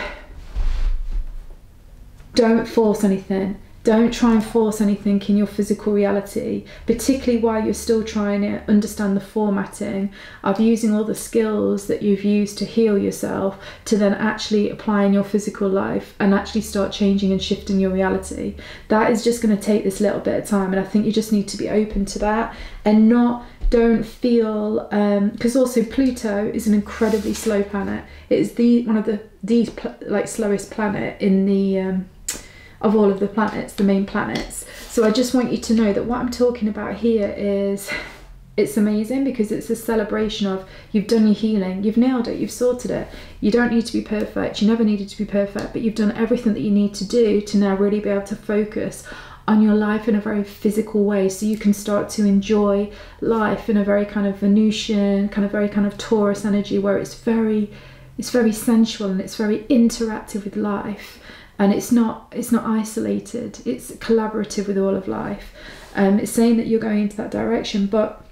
force anything. Don't try and force anything in your physical reality, particularly while you're still trying to understand the formatting of using all the skills that you've used to heal yourself to then actually apply in your physical life and actually start changing and shifting your reality. That is just going to take this little bit of time, and I think you just need to be open to that and don't feel, because also Pluto is an incredibly slow planet. It is one of the slowest planet in the of all of the planets, the main planets. So I just want you to know that what I'm talking about here is, it's amazing because it's a celebration of you've done your healing, you've nailed it, you've sorted it. You don't need to be perfect, you never needed to be perfect, but you've done everything that you need to do to now really be able to focus on your life in a very physical way, so you can start to enjoy life in a very kind of Venusian, very kind of Taurus energy, where it's very sensual and it's very interactive with life. And it's not isolated, it's collaborative with all of life. It's saying that you're going into that direction, but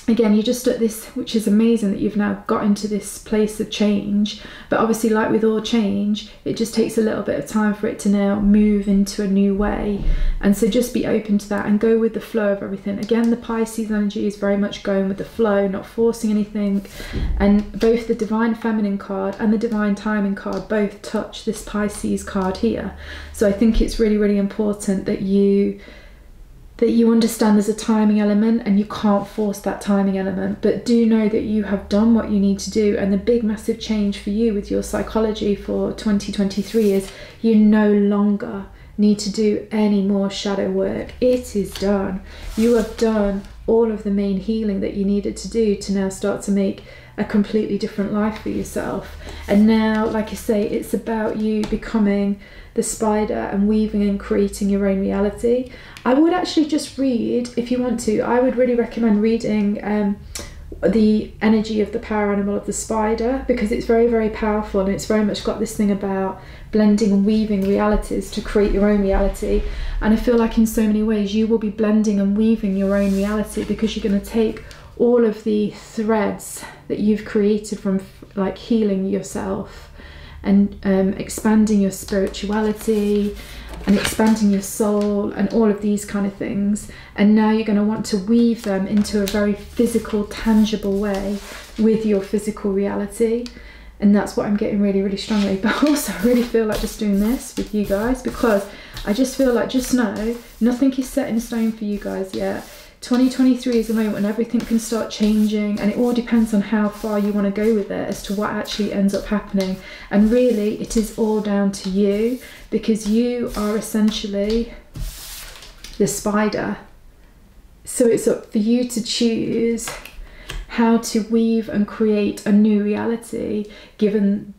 again, you're just at this, which is amazing that you've now got into this place of change. But obviously, like with all change, it just takes a little bit of time for it to now move into a new way. And so just be open to that and go with the flow of everything. Again, the Pisces energy is very much going with the flow, not forcing anything. And both the Divine Feminine card and the Divine Timing card both touch this Pisces card here. So I think it's really, really important that you understand there's a timing element and you can't force that timing element, but do know that you have done what you need to do. And the big massive change for you with your psychology for 2023 is you no longer need to do any more shadow work. It is done. You have done all of the main healing that you needed to do to now start to make a completely different life for yourself. And now, like I say, it's about you becoming the spider and weaving and creating your own reality. I would actually just read, if you want to, I would really recommend reading the energy of the power animal of the spider, because it's very, very powerful, and it's very much got this thing about blending and weaving realities to create your own reality. And I feel like in so many ways you will be blending and weaving your own reality, because you're going to take all of the threads that you've created from like healing yourself and expanding your spirituality and expanding your soul and all of these kind of things, and now you're going to want to weave them into a very physical, tangible way with your physical reality. And that's what I'm getting really, really strongly. But also I really feel like just doing this with you guys, because I just feel like, just know nothing is set in stone for you guys yet. 2023 is a moment when everything can start changing, and it all depends on how far you want to go with it as to what actually ends up happening. And really it is all down to you, because you are essentially the spider. So it's up for you to choose how to weave and create a new reality given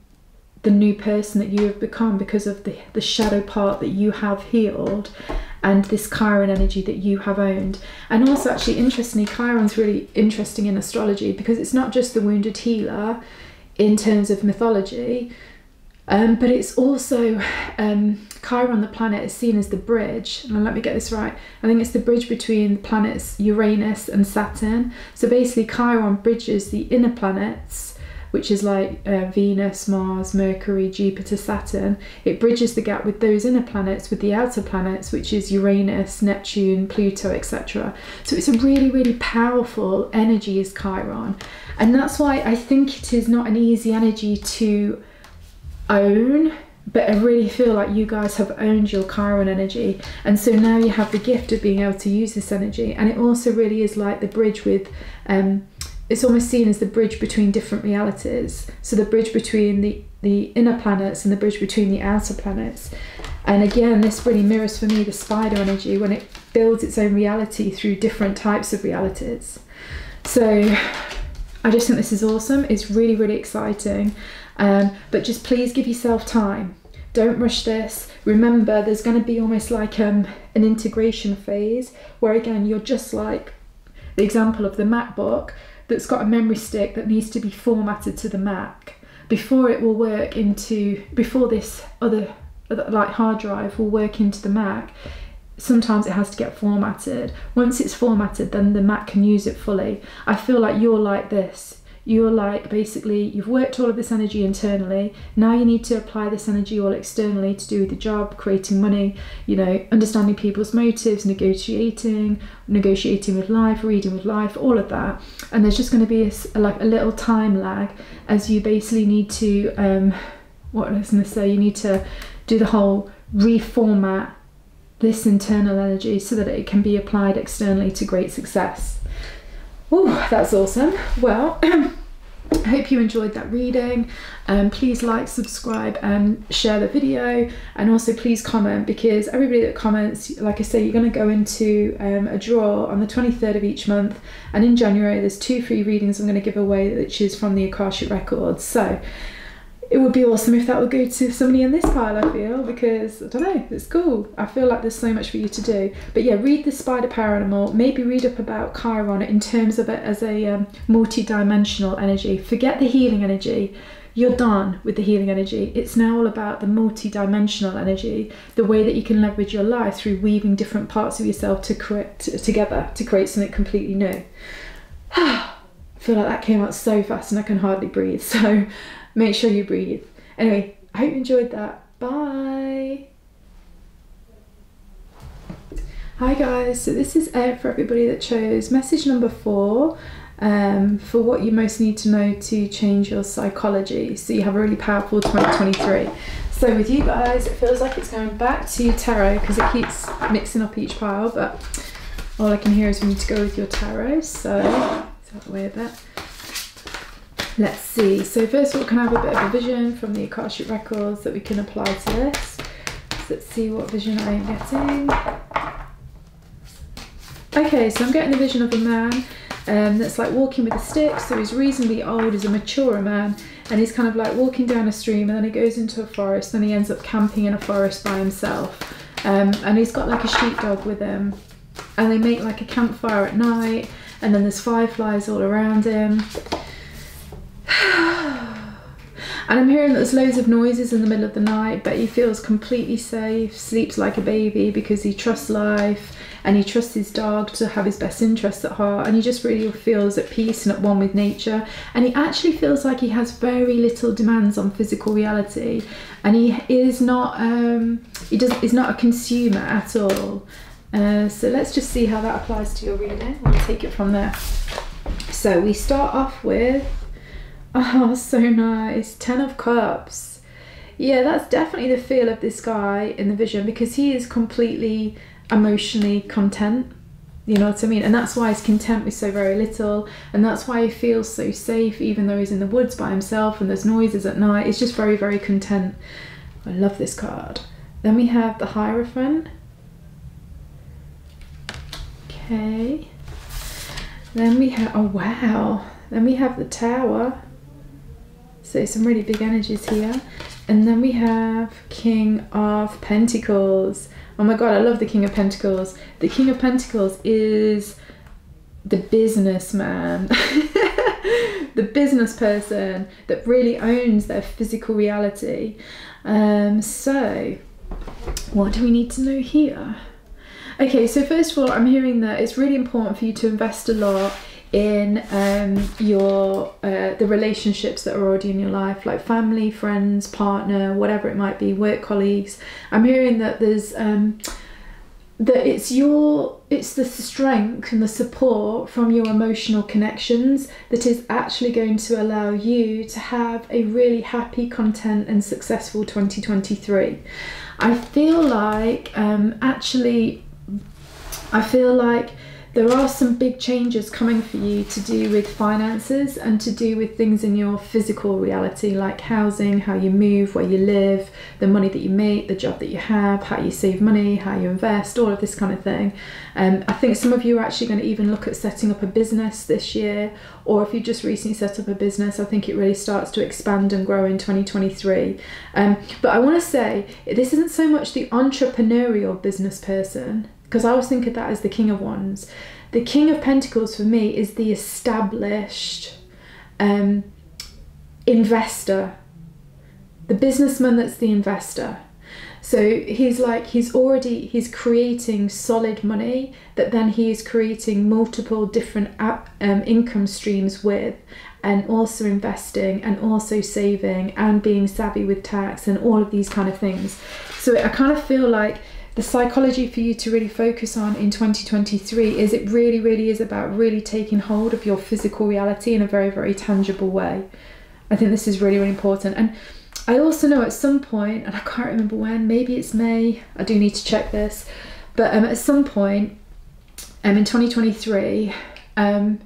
the new person that you have become, because of the shadow part that you have healed and this Chiron energy that you have owned. And also, actually, interestingly, Chiron's really interesting in astrology, because it's not just the wounded healer in terms of mythology, but it's also Chiron, the planet, is seen as the bridge. And let me get this right. I think it's the bridge between the planets Uranus and Saturn. So basically, Chiron bridges the inner planets, which is like Venus, Mars, Mercury, Jupiter, Saturn. It bridges the gap with those inner planets with the outer planets, which is Uranus, Neptune, Pluto, etc. So it's a really, really powerful energy, is Chiron. And that's why I think it is not an easy energy to own, but I really feel like you guys have owned your Chiron energy. And so now you have the gift of being able to use this energy. And it also really is like the bridge with, it's almost seen as the bridge between different realities. So the bridge between the inner planets and the bridge between the outer planets. And again, this really mirrors for me the spider energy, when it builds its own reality through different types of realities. So I just think this is awesome. It's really, really exciting. But just please give yourself time. Don't rush this. Remember, there's going to be almost like an integration phase, where again, you're just like the example of the MacBook that's got a memory stick that needs to be formatted to the Mac before it will work into, before this other like hard drive will work into the Mac. Sometimes it has to get formatted. Once it's formatted, then the Mac can use it fully. I feel like you're like this. you're like, basically, you've worked all of this energy internally. Now you need to apply this energy all externally to do the job, creating money, you know, understanding people's motives, negotiating with life, reading with life, all of that. And there's just going to be like a little time lag as you basically need to, what I was going to say, you need to do the whole reformat this internal energy so that it can be applied externally to great success. Oh, that's awesome. Well, I hope you enjoyed that reading. Please like, subscribe and share the video, and also please comment, because everybody that comments, like I say, you're going to go into a draw on the 23rd of each month, and in January there's 2 free readings I'm going to give away, which is from the Akashic Records. So it would be awesome if that would go to somebody in this pile, I feel, because, I don't know, it's cool. I feel like there's so much for you to do. But yeah, read the spider power animal, maybe read up about Chiron in terms of it as a multi-dimensional energy. Forget the healing energy. You're done with the healing energy. It's now all about the multi-dimensional energy, the way that you can leverage your life through weaving different parts of yourself to together to create something completely new. I feel like that came out so fast and I can hardly breathe, so make sure you breathe. Anyway, I hope you enjoyed that. Bye. Hi guys, so this is it for everybody that chose message number 4 for what you most need to know to change your psychology so you have a really powerful 2023. So with you guys, it feels like it's going back to tarot because it keeps mixing up each pile, but all I can hear is we need to go with your tarot, so out the way a bit. Let's see. So first of all, can I have a bit of a vision from the Akashic Records that we can apply to this? So let's see what vision I am getting. Okay, so I'm getting the vision of a man that's like walking with a stick. So he's reasonably old, he's a mature man, and he's kind of like walking down a stream, and then he goes into a forest, and he ends up camping in a forest by himself. And he's got like a sheepdog with him, and they make like a campfire at night, and then there's fireflies all around him. And I'm hearing that there's loads of noises in the middle of the night, but he feels completely safe, sleeps like a baby because he trusts life and he trusts his dog to have his best interests at heart, and he just really feels at peace and at one with nature, and he actually feels like he has very little demands on physical reality, and he is not is not a consumer at all. So let's just see how that applies to your reading. We'll take it from there. So we start off with, oh, so nice, 10 of Cups. Yeah, that's definitely the feel of this guy in the vision, because he is completely emotionally content, you know what I mean? And that's why he's content with so very little, and that's why he feels so safe even though he's in the woods by himself and there's noises at night. He's just very, very content. I love this card. Then we have the Hierophant. Okay. Then we have, oh wow, then we have the Tower. So some really big energies here. And then we have King of Pentacles. Oh my God, I love the King of Pentacles. The King of Pentacles is the businessman. The business person that really owns their physical reality. So what do we need to know here? Okay, so first of all, I'm hearing that it's really important for you to invest a lot in the relationships that are already in your life, like family, friends, partner, whatever it might be, work colleagues. I'm hearing that there's that it's the strength and the support from your emotional connections that is actually going to allow you to have a really happy, content and successful 2023. I feel like I feel like there are some big changes coming for you to do with finances and to do with things in your physical reality, like housing, how you move, where you live, the money that you make, the job that you have, how you save money, how you invest, all of this kind of thing. I think some of you are actually going to even look at setting up a business this year, or if you just recently set up a business, I think it really starts to expand and grow in 2023. But I want to say, this isn't so much the entrepreneurial business person, because I always think of that as the King of Wands. The King of Pentacles for me is the established investor, the businessman that's the investor. So he's creating solid money that then he is creating multiple different income streams with, and also investing and also saving and being savvy with tax and all of these kind of things. So I kind of feel like the psychology for you to really focus on in 2023 is it really is about really taking hold of your physical reality in a very tangible way. I think this is really important. And I also know at some point, and I can't remember when, maybe it's May, I do need to check this, but at some point in 2023,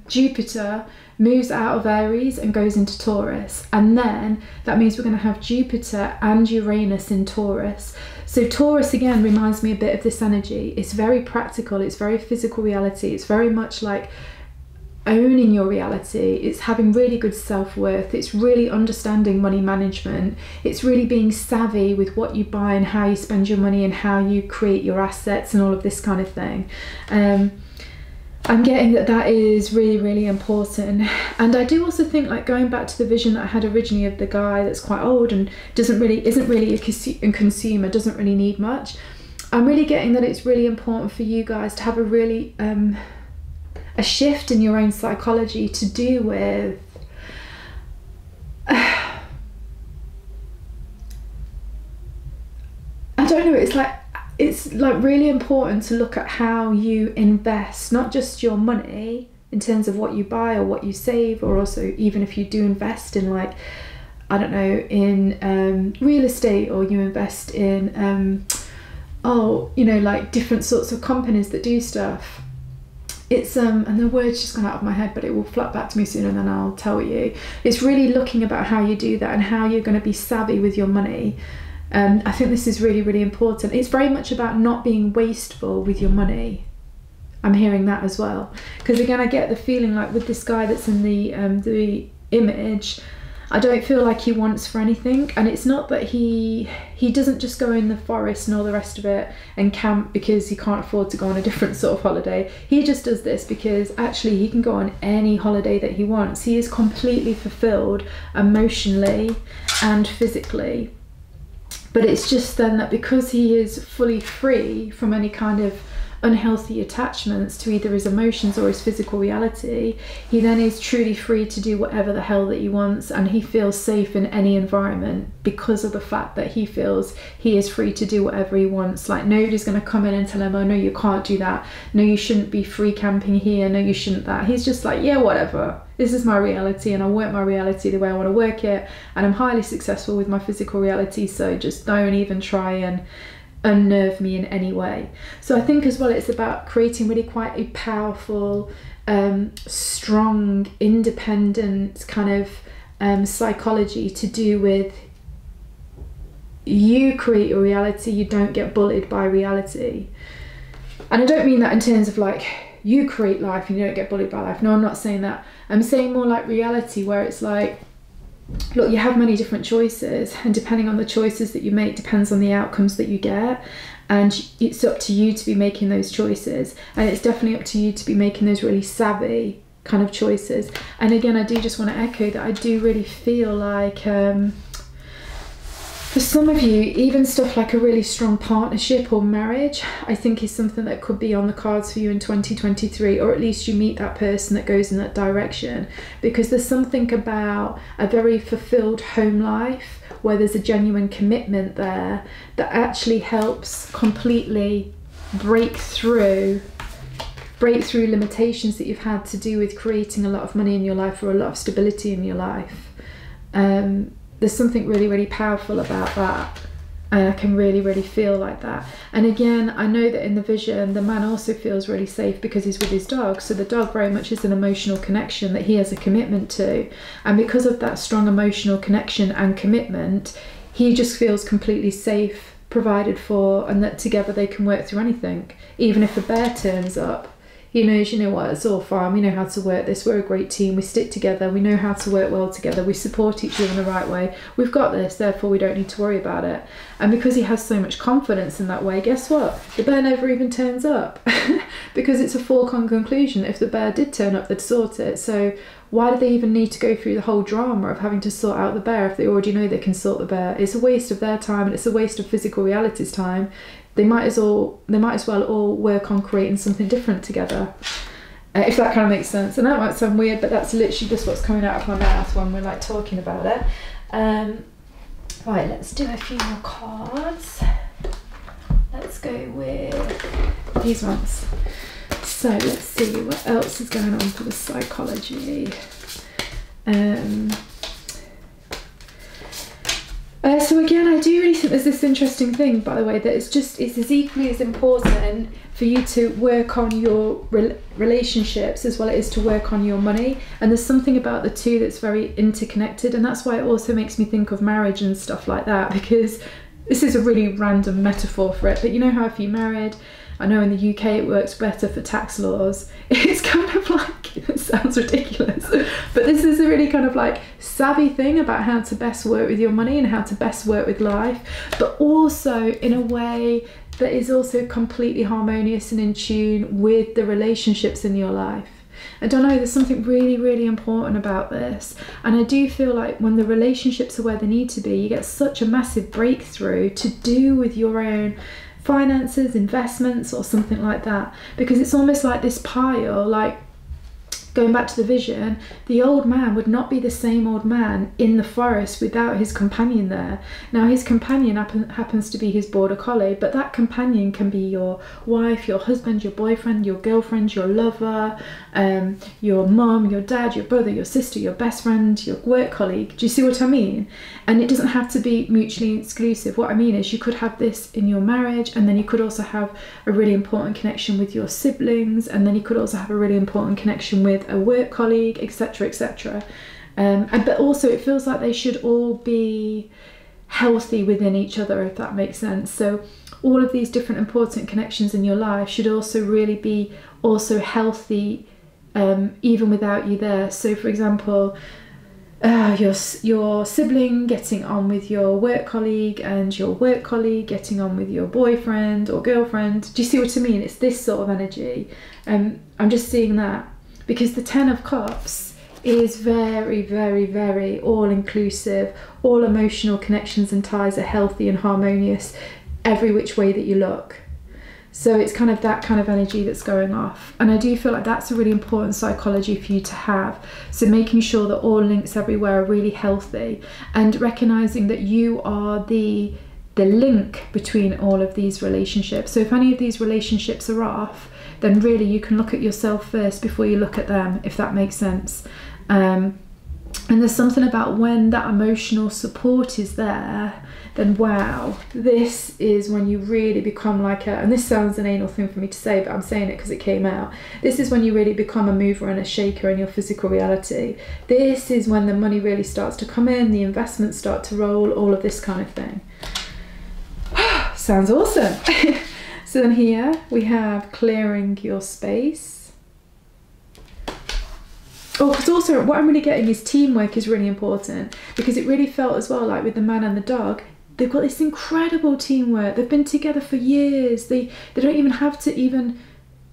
Jupiter moves out of Aries and goes into Taurus, and then that means we're going to have Jupiter and Uranus in Taurus. So Taurus again reminds me a bit of this energy. It's very practical, it's very physical reality, it's very much like owning your reality, it's having really good self-worth, it's really understanding money management, it's really being savvy with what you buy and how you spend your money and how you create your assets and all of this kind of thing. I'm getting that is really important. And I do also think, like, going back to the vision that I had originally of the guy that's quite old and isn't really a consumer, doesn't really need much, I'm really getting that it's really important for you guys to have a really a shift in your own psychology to do with I don't know, it's like really important to look at how you invest, not just your money in terms of what you buy or what you save, or also even if you do invest in, like, I don't know, in real estate, or you invest in like different sorts of companies that do stuff. It's and the word's just gone out of my head, but it will flat back to me soon and then I'll tell you. It's really looking about how you do that and how you're going to be savvy with your money. I think this is really important. It's very much about not being wasteful with your money. I'm hearing that as well, because again I get the feeling like with this guy that's in the image, I don't feel like he wants for anything. And it's not that he doesn't just go in the forest and all the rest of it and camp because he can't afford to go on a different sort of holiday. He just does this because actually he can go on any holiday that he wants. He is completely fulfilled emotionally and physically. But it's just then that because he is fully free from any kind of unhealthy attachments to either his emotions or his physical reality, he then is truly free to do whatever the hell that he wants, and he feels safe in any environment because of the fact that he feels he is free to do whatever he wants. Like, nobody's going to come in and tell him, oh no, you can't do that, no, you shouldn't be free camping here, no, you shouldn't that. He's just like, yeah, whatever, this is my reality and I work my reality the way I want to work it, and I'm highly successful with my physical reality, so just don't even try and unnerve me in any way. So I think as well it's about creating really quite a powerful, strong, independent kind of psychology to do with you create your reality, you don't get bullied by reality. And I don't mean that in terms of like you create life and you don't get bullied by life. No, I'm not saying that. I'm saying more like reality, where it's like, look, you have many different choices, and depending on the choices that you make depends on the outcomes that you get, and it's up to you to be making those choices, and it's definitely up to you to be making those really savvy kind of choices. And again, I do just want to echo that I do really feel like for some of you, even stuff like a really strong partnership or marriage, I think is something that could be on the cards for you in 2023, or at least you meet that person that goes in that direction, because there's something about a very fulfilled home life where there's a genuine commitment there that actually helps completely break through limitations that you've had to do with creating a lot of money in your life or a lot of stability in your life. There's something really powerful about that, and I can really feel like that. And again, I know that in the vision the man also feels really safe because he's with his dog, so the dog very much is an emotional connection that he has a commitment to, and because of that strong emotional connection and commitment, he just feels completely safe, provided for, and that together they can work through anything. Even if a bear turns up, he knows, you know what, it's all fine, we know how to work this, we're a great team, we stick together, we know how to work well together, we support each other in the right way, we've got this, therefore we don't need to worry about it. And because he has so much confidence in that way, guess what, the bear never even turns up because it's a foregone conclusion. If the bear did turn up, they'd sort it. So why do they even need to go through the whole drama of having to sort out the bear if they already know they can sort the bear? It's a waste of their time, and it's a waste of physical reality's time. They might as well all work on creating something different together. if that kind of makes sense. And that might sound weird, but that's literally just what's coming out of my mouth when we're like talking about it. Right, let's do a few more cards. Let's go with these ones. So let's see what else is going on for the psychology. So again, I do really think there's this interesting thing, by the way, that it's as equally as important for you to work on your relationships as well as it is to work on your money. And there's something about the two that's very interconnected, and that's why it also makes me think of marriage and stuff like that, because this is a really random metaphor for it, but you know how if you're married, I know in the UK it works better for tax laws. It's kind of like, it sounds ridiculous, but this is a really kind of like savvy thing about how to best work with your money and how to best work with life, but also in a way that is also completely harmonious and in tune with the relationships in your life. I don't know, there's something really, really important about this. And I do feel like when the relationships are where they need to be, you get such a massive breakthrough to do with your own finances, investments, or something like that, because it's almost like this pile, like going back to the vision, the old man would not be the same old man in the forest without his companion there. Now his companion happens to be his border collie, but that companion can be your wife, your husband, your boyfriend, your girlfriend, your lover, your mum, your dad, your brother, your sister, your best friend, your work colleague. Do you see what I mean? And it doesn't have to be mutually exclusive. What I mean is you could have this in your marriage, and then you could also have a really important connection with your siblings, and then you could also have a really important connection with a work colleague, etc., etc. But also it feels like they should all be healthy within each other, if that makes sense. So all of these different important connections in your life should also really be also healthy, even without you there. So for example, your sibling getting on with your work colleague, and your work colleague getting on with your boyfriend or girlfriend. Do you see what I mean? It's this sort of energy. I'm just seeing that, because the Ten of Cups is very, very, very all-inclusive. All emotional connections and ties are healthy and harmonious every which way that you look. So it's kind of that kind of energy that's going off. And I do feel like that's a really important psychology for you to have. So making sure that all links everywhere are really healthy, and recognizing that you are the link between all of these relationships. So if any of these relationships are off, then really you can look at yourself first before you look at them, if that makes sense. And there's something about when that emotional support is there, then wow, this is when you really become like and this sounds an anal thing for me to say, but I'm saying it because it came out. This is when you really become a mover and a shaker in your physical reality. This is when the money really starts to come in, the investments start to roll, all of this kind of thing. Sounds awesome. So then here we have clearing your space. Oh, because also what I'm really getting is teamwork is really important, because it really felt as well like with the man and the dog, they've got this incredible teamwork. They've been together for years. They don't even have to even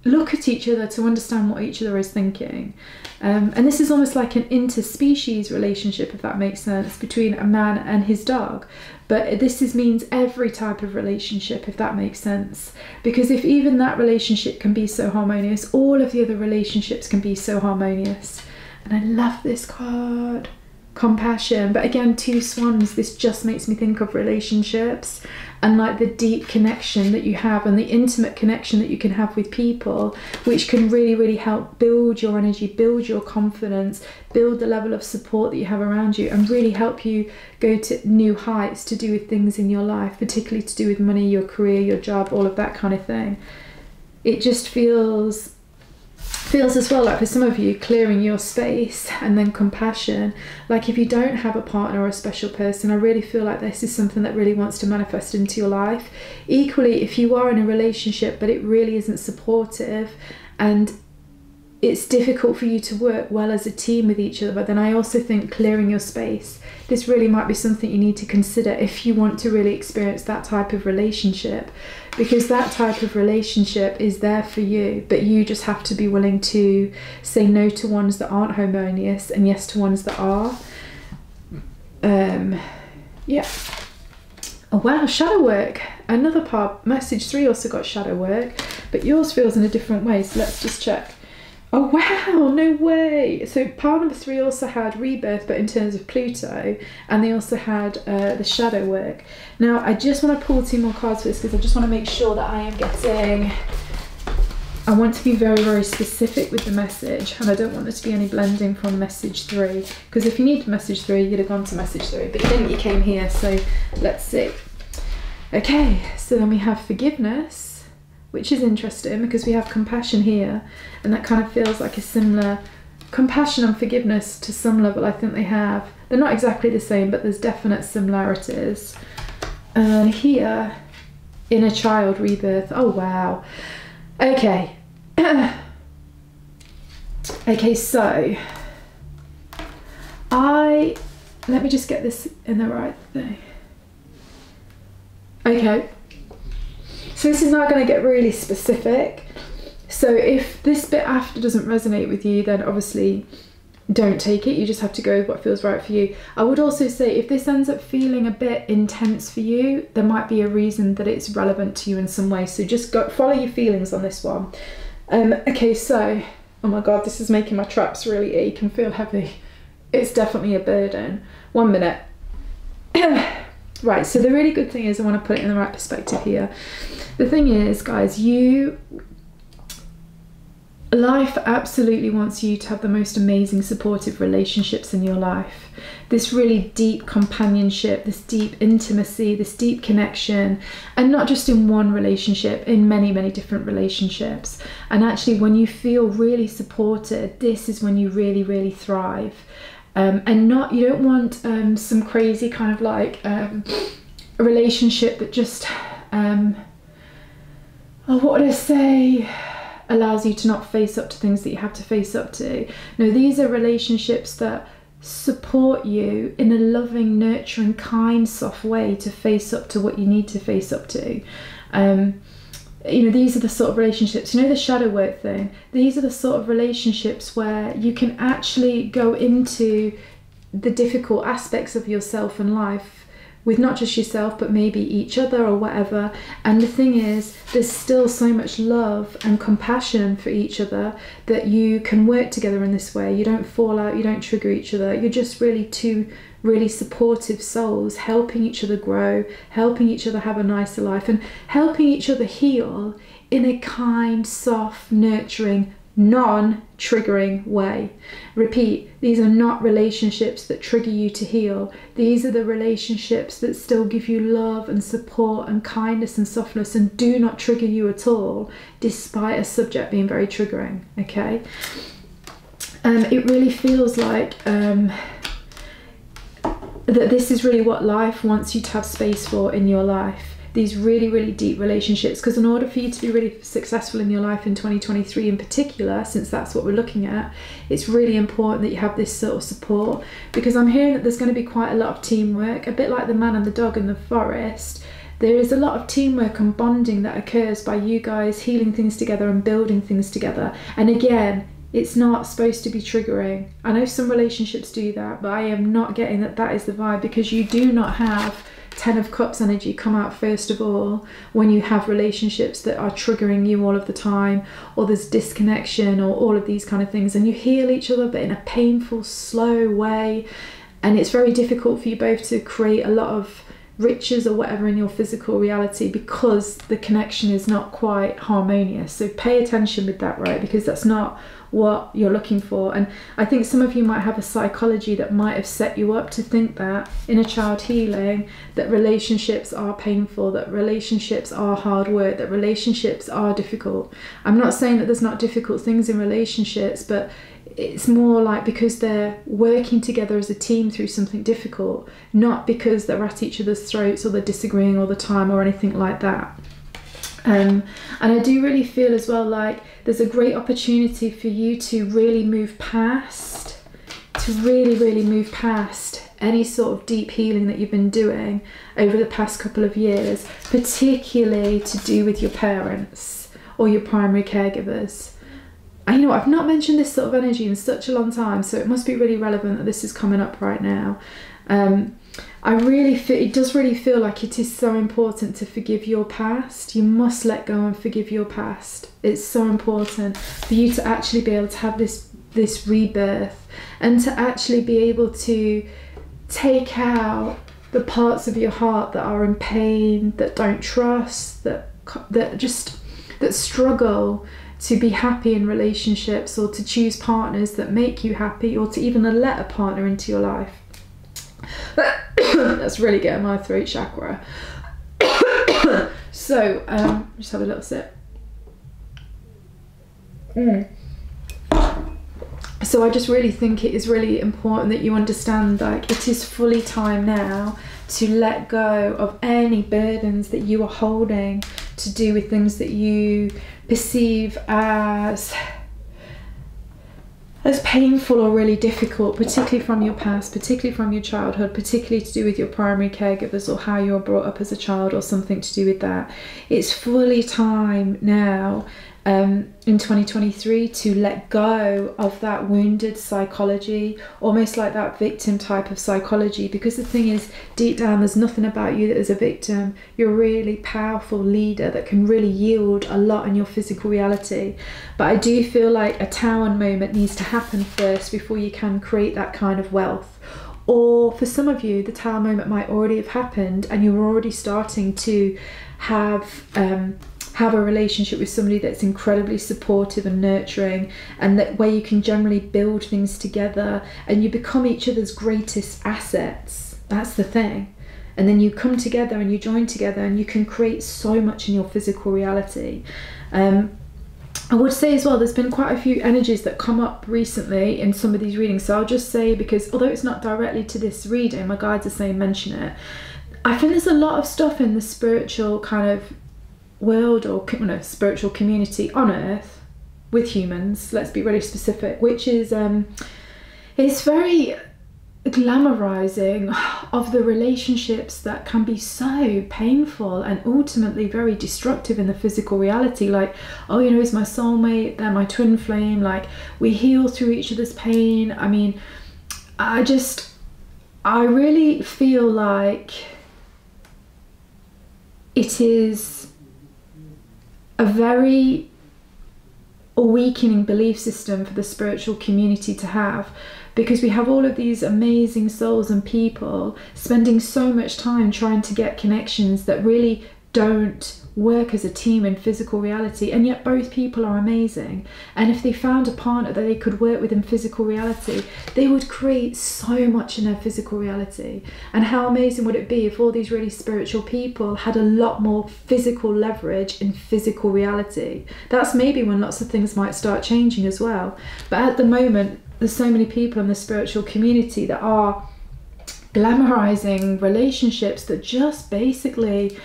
look at each other to understand what each other is thinking. And this is almost like an interspecies relationship, if that makes sense, between a man and his dog. But this means every type of relationship, if that makes sense. Because if even that relationship can be so harmonious, all of the other relationships can be so harmonious. And I love this card. Compassion. But again, two swans, this just makes me think of relationships and like the deep connection that you have and the intimate connection that you can have with people, which can really, really help build your energy, build your confidence, build the level of support that you have around you, and really help you go to new heights to do with things in your life, particularly to do with money, your career, your job, all of that kind of thing. It just feels as well like for some of you, clearing your space and then compassion. Like if you don't have a partner or a special person, I really feel like this is something that really wants to manifest into your life. Equally, if you are in a relationship but it really isn't supportive and it's difficult for you to work well as a team with each other, but then I also think clearing your space, this really might be something you need to consider if you want to really experience that type of relationship, because that type of relationship is there for you, but you just have to be willing to say no to ones that aren't harmonious and yes to ones that are. Yeah. Oh wow, shadow work. Another part, message 3 also got shadow work, but yours feels in a different way, so let's just check. Oh wow, no way. So pile number 3 also had rebirth, but in terms of Pluto, and they also had the shadow work. Now I just want to pull 2 more cards for this because I just want to make sure that I am getting, I want to be very, very specific with the message, and I don't want there to be any blending from message 3, because if you need message 3, you'd have gone to message 3, but you didn't, you came here, so let's see. Okay, so then we have forgiveness, which is interesting because we have compassion here, and that kind of feels like a similar, compassion and forgiveness to some level I think they have. They're not exactly the same, but there's definite similarities. And here, inner child rebirth, oh wow. Okay. Okay, so let me just get this in the right thing. Okay, so this is now going to get really specific. So if this bit after doesn't resonate with you, then obviously don't take it. You just have to go with what feels right for you. I would also say if this ends up feeling a bit intense for you, there might be a reason that it's relevant to you in some way. So just go follow your feelings on this one. Okay, so, oh my God, this is making my traps really ache and feel heavy. It's definitely a burden. 1 minute. Right, so the really good thing is I want to put it in the right perspective here. The thing is, guys, life absolutely wants you to have the most amazing supportive relationships in your life. This really deep companionship, this deep intimacy, this deep connection, and not just in one relationship, in many, many different relationships. And actually when you feel really supported, this is when you really, really thrive. And you don't want some crazy kind of like a relationship that just, oh, what would I say? Allows you to not face up to things that you have to face up to. No, these are relationships that support you in a loving, nurturing, kind, soft way to face up to what you need to face up to. You know, these are the sort of relationships, you know, the shadow work thing, these are the sort of relationships where you can actually go into the difficult aspects of yourself and life with not just yourself, but maybe each other or whatever. And the thing is, there's still so much love and compassion for each other that you can work together in this way. You don't fall out, you don't trigger each other. You're just really two really supportive souls helping each other grow, helping each other have a nicer life, and helping each other heal in a kind, soft, nurturing, non-triggering way. Repeat, these are not relationships that trigger you to heal. These are the relationships that still give you love and support and kindness and softness and do not trigger you at all, despite a subject being very triggering, okay? It really feels like that this is really what life wants you to have space for in your life. These really, really deep relationships, because in order for you to be really successful in your life in 2023 in particular, since that's what we're looking at, it's really important that you have this sort of support, because I'm hearing that there's going to be quite a lot of teamwork, a bit like the man and the dog in the forest. There is a lot of teamwork and bonding that occurs by you guys healing things together and building things together. And again, it's not supposed to be triggering. I know some relationships do that, but I am not getting that that is the vibe, because you do not have 10 of Cups energy come out first of all when you have relationships that are triggering you all of the time, or there's disconnection or all of these kind of things, and you heal each other but in a painful, slow way, and it's very difficult for you both to create a lot of riches or whatever in your physical reality because the connection is not quite harmonious. So pay attention with that, right? Because that's not what you're looking for. And I think some of you might have a psychology that might have set you up to think that in a child healing, that relationships are painful, that relationships are hard work, that relationships are difficult. I'm not saying that there's not difficult things in relationships, but it's more like because they're working together as a team through something difficult, not because they're at each other's throats or they're disagreeing all the time or anything like that. And I do really feel as well like there's a great opportunity for you to really move past, move past any sort of deep healing that you've been doing over the past couple of years, particularly to do with your parents or your primary caregivers. And you know, I've not mentioned this sort of energy in such a long time, so it must be really relevant that this is coming up right now. I really feel, it does really feel like it is so important to forgive your past. You must let go and forgive your past. It's so important for you to actually be able to have this rebirth, and to actually be able to take out the parts of your heart that are in pain, that don't trust, that struggle to be happy in relationships, or to choose partners that make you happy, or to even let a partner into your life. That's really getting my throat chakra. So just have a little sip. So I just really think it is really important that you understand, like, it is fully time now to let go of any burdens that you are holding to do with things that you perceive as painful or really difficult, particularly from your past, particularly from your childhood, particularly to do with your primary caregivers or how you were brought up as a child or something to do with that. It's fully time now in 2023 to let go of that wounded psychology, almost like that victim type of psychology, because the thing is, deep down, there's nothing about you that is a victim. You're a really powerful leader that can really yield a lot in your physical reality. But I do feel like a tower moment needs to happen first before you can create that kind of wealth. Or for some of you, the tower moment might already have happened and you're already starting to have a relationship with somebody that's incredibly supportive and nurturing, and that where you can generally build things together and you become each other's greatest assets. That's the thing. And then you come together and you join together and you can create so much in your physical reality. I would say as well, there's been quite a few energies that come up recently in some of these readings. So I'll just say, because although it's not directly to this reading, my guides are saying mention it. I think there's a lot of stuff in the spiritual kind of world, or spiritual community on earth with humans, let's be really specific, which is it's very glamorizing of the relationships that can be so painful and ultimately very destructive in the physical reality. Like, oh, you know, it's my soulmate, they're my twin flame, like we heal through each other's pain. I mean, I really feel like it is a very awakening belief system for the spiritual community to have, because we have all of these amazing souls and people spending so much time trying to get connections that really don't work as a team in physical reality, and yet both people are amazing. And if they found a partner that they could work with in physical reality, they would create so much in their physical reality. And how amazing would it be if all these really spiritual people had a lot more physical leverage in physical reality? That's maybe when lots of things might start changing as well. But at the moment, there's so many people in the spiritual community that are glamorizing relationships that just basically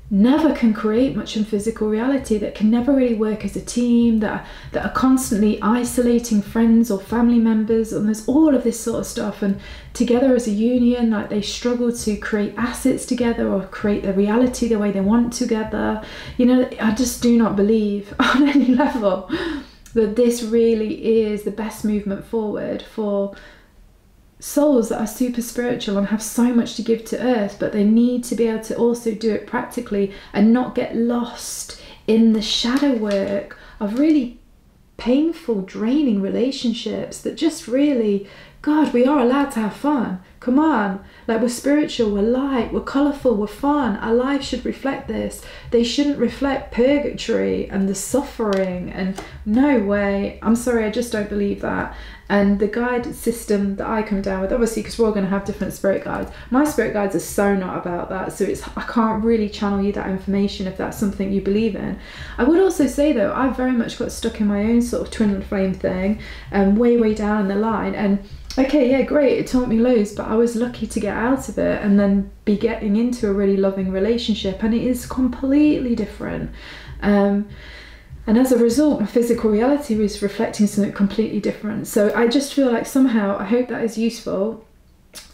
never can create much in physical reality, that can never really work as a team, that are constantly isolating friends or family members, and there's all of this sort of stuff. And together as a union, like, they struggle to create assets together or create the reality the way they want together. You know, I just do not believe on any level that this really is the best movement forward for souls that are super spiritual and have so much to give to earth, but they need to be able to also do it practically and not get lost in the shadow work of really painful, draining relationships that just really, God, we are allowed to have fun. Come on, like, we're spiritual, we're light, we're colourful, we're fun. Our lives should reflect this. They shouldn't reflect purgatory and the suffering, and no way. I'm sorry, I just don't believe that. And the guide system that I come down with, obviously, because we're all going to have different spirit guides, my spirit guides are so not about that, so I can't really channel you that information if that's something you believe in. I would also say though, I've very much got stuck in my own sort of twin flame thing, way down the line, and okay, yeah, great, it taught me loads, but I was lucky to get out of it and then be getting into a really loving relationship, and it is completely different. And as a result, my physical reality was reflecting something completely different. So I just feel like somehow, I hope that is useful.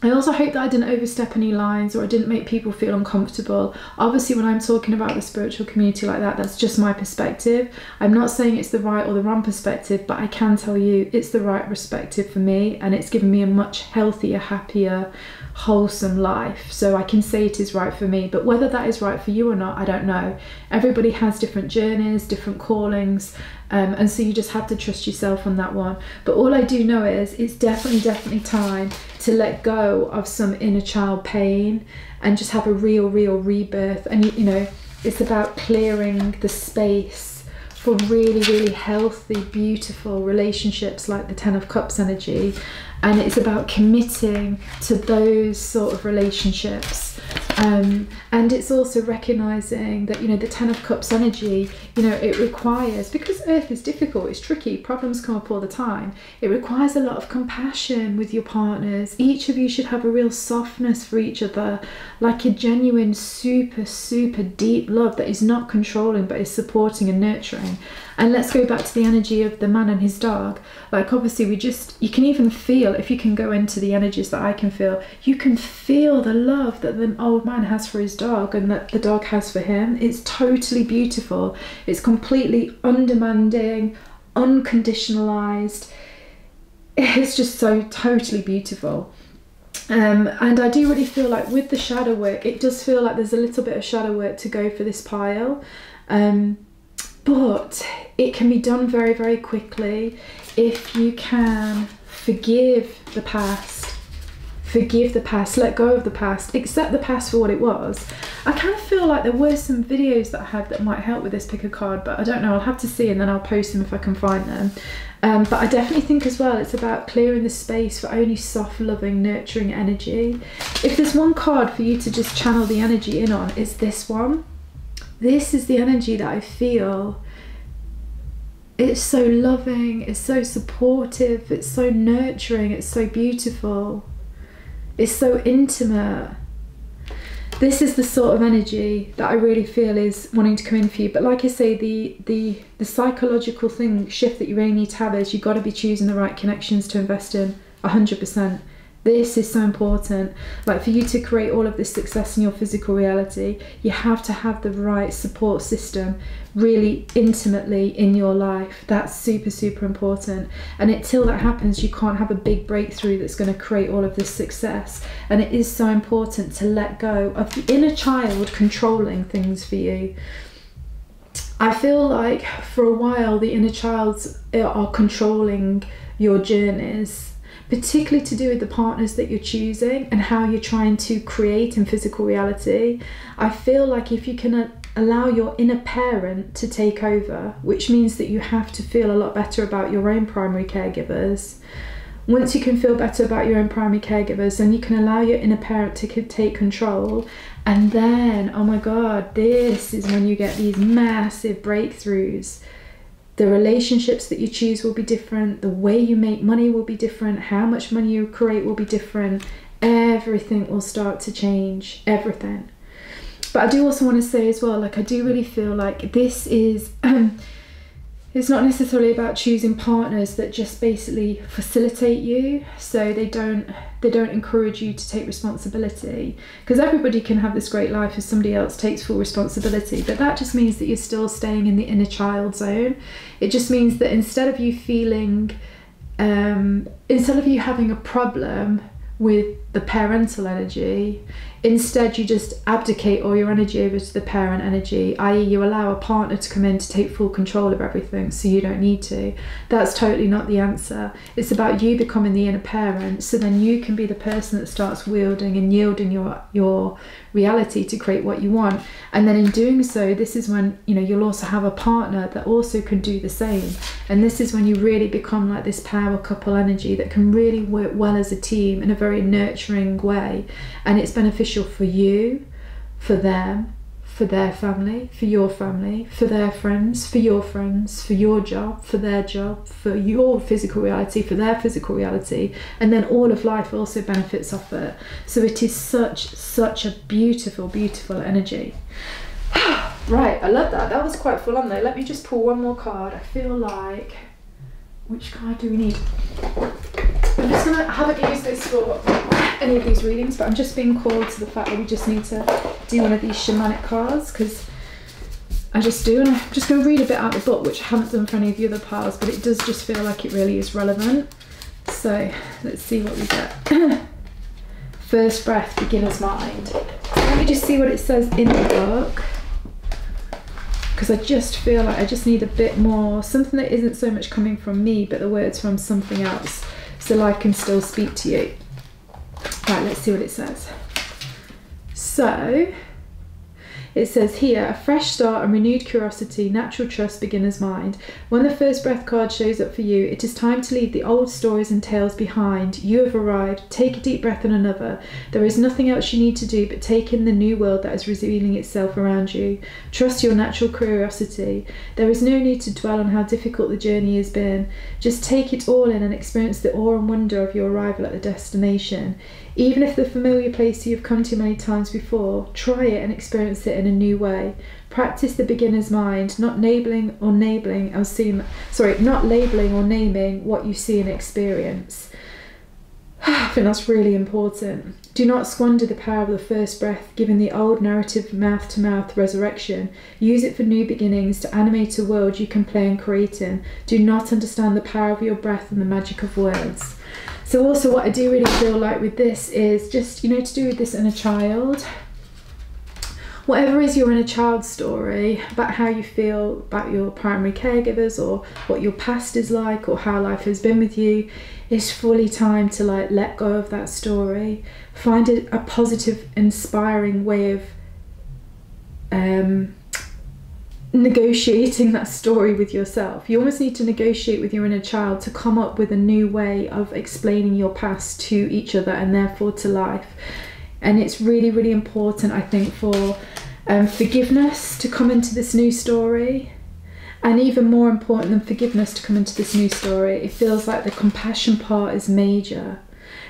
I also hope that I didn't overstep any lines, or I didn't make people feel uncomfortable. Obviously, when I'm talking about the spiritual community like that, that's just my perspective. I'm not saying it's the right or the wrong perspective, but I can tell you it's the right perspective for me, and it's given me a much healthier, happier, wholesome life. So I can say it is right for me, but whether that is right for you or not, I don't know. Everybody has different journeys, different callings, and so you just have to trust yourself on that one. But all I do know is it's definitely time to let go of some inner child pain and just have a real rebirth. And you know, it's about clearing the space for really healthy, beautiful relationships like the Ten of Cups energy. And it's about committing to those sort of relationships. And it's also recognizing that, you know, the Ten of Cups energy, you know, it requires, because Earth is difficult, it's tricky, problems come up all the time, it requires a lot of compassion with your partners. Each of you should have a real softness for each other, like a genuine, super deep love that is not controlling but is supporting and nurturing. And let's go back to the energy of the man and his dog. Like, obviously you can even feel, if you can go into the energies that I can feel, you can feel the love that the old man has for his dog and that the dog has for him. It's totally beautiful. It's completely undemanding, unconditionalized. It's just so totally beautiful. And I do really feel like with the shadow work, it does feel like there's a little bit of shadow work to go for this pile. But it can be done very quickly if you can forgive the past, let go of the past, accept the past for what it was. I kind of feel like there were some videos that I had that might help with this, pick a card, but I don't know, I'll have to see and then I'll post them if I can find them. But I definitely think as well it's about clearing the space for only soft, loving, nurturing energy. If there's one card for you to just channel the energy in on, it's this one. This is the energy that I feel. It's so loving, it's so supportive, it's so nurturing, it's so beautiful, it's so intimate. This is the sort of energy that I really feel is wanting to come in for you. But like I say, the psychological shift that you really need to have is you've got to be choosing the right connections to invest in 100%. This is so important. Like, for you to create all of this success in your physical reality, you have to have the right support system really intimately in your life. That's super important. And until that happens, you can't have a big breakthrough that's going to create all of this success. And it is so important to let go of the inner child controlling things for you. I feel like for a while the inner childs are controlling your journeys, particularly to do with the partners that you're choosing and how you're trying to create in physical reality. I feel like if you can allow your inner parent to take over, which means that you have to feel a lot better about your own primary caregivers. Once you can feel better about your own primary caregivers, then you can allow your inner parent to take control. And then, oh my God, this is when you get these massive breakthroughs. The relationships that you choose will be different. The way you make money will be different. How much money you create will be different. Everything will start to change. Everything. But I do also want to say as well, like, I do really feel like this is it's not necessarily about choosing partners that just basically facilitate you, so they don't encourage you to take responsibility, because everybody can have this great life if somebody else takes full responsibility, but that just means that you're still staying in the inner child zone. It just means that instead of you feeling instead of you having a problem with the parental energy, instead you just abdicate all your energy over to the parent energy, i.e. you allow a partner to come in to take full control of everything so you don't need to. That's totally not the answer. It's about you becoming the inner parent, so then you can be the person that starts wielding and yielding your reality to create what you want. And then in doing so, this is when, you know, you'll also have a partner that also can do the same. And this is when you really become like this power couple energy that can really work well as a team in a very nurturing way. And it's beneficial for you, for them, for their family, for your family, for their friends, for your friends, for your job, for their job, for your physical reality, for their physical reality, and then all of life also benefits off it. So it is such a beautiful energy. Right, I love that. That was quite full on though. Let me just pull one more card. I feel like, which card do we need? I'm just gonna, I haven't used this for any of these readings, but I'm just being called to the fact that we just need to do one of these shamanic cards, because I just do, and I'm just going to read a bit out of the book, which I haven't done for any of the other piles, but it does just feel like it really is relevant. So let's see what we get. first breath, beginner's mind. Let me just see what it says in the book, because I just feel like I just need a bit more, something that isn't so much coming from me, but the words from something else, so life can still speak to you. Right, let's see what it says. So it says here, a fresh start and renewed curiosity, natural trust, beginner's mind. When the first breath card shows up for you, it is time to leave the old stories and tales behind. You have arrived. Take a deep breath and another. There is nothing else you need to do but take in the new world that is revealing itself around you. Trust your natural curiosity. There is no need to dwell on how difficult the journey has been. Just take it all in and experience the awe and wonder of your arrival at the destination. Even if the familiar place you've come to many times before, try it and experience it in a new way. Practice the beginner's mind, not labeling or naming what you see and experience. I think that's really important. Do not squander the power of the first breath, given the old narrative mouth-to-mouth resurrection. Use it for new beginnings, to animate a world you can play and create in. Do not understand the power of your breath and the magic of words. So also what I do really feel like with this is just, you know, to do with this inner child. Whatever is your inner child story about how you feel about your primary caregivers, or what your past is like, or how life has been with you, it's fully time to like let go of that story. Find a positive, inspiring way of negotiating that story with yourself. You almost need to negotiate with your inner child to come up with a new way of explaining your past to each other and therefore to life. And it's really, really important, I think, for forgiveness to come into this new story. And even more important than forgiveness to come into this new story, it feels like the compassion part is major.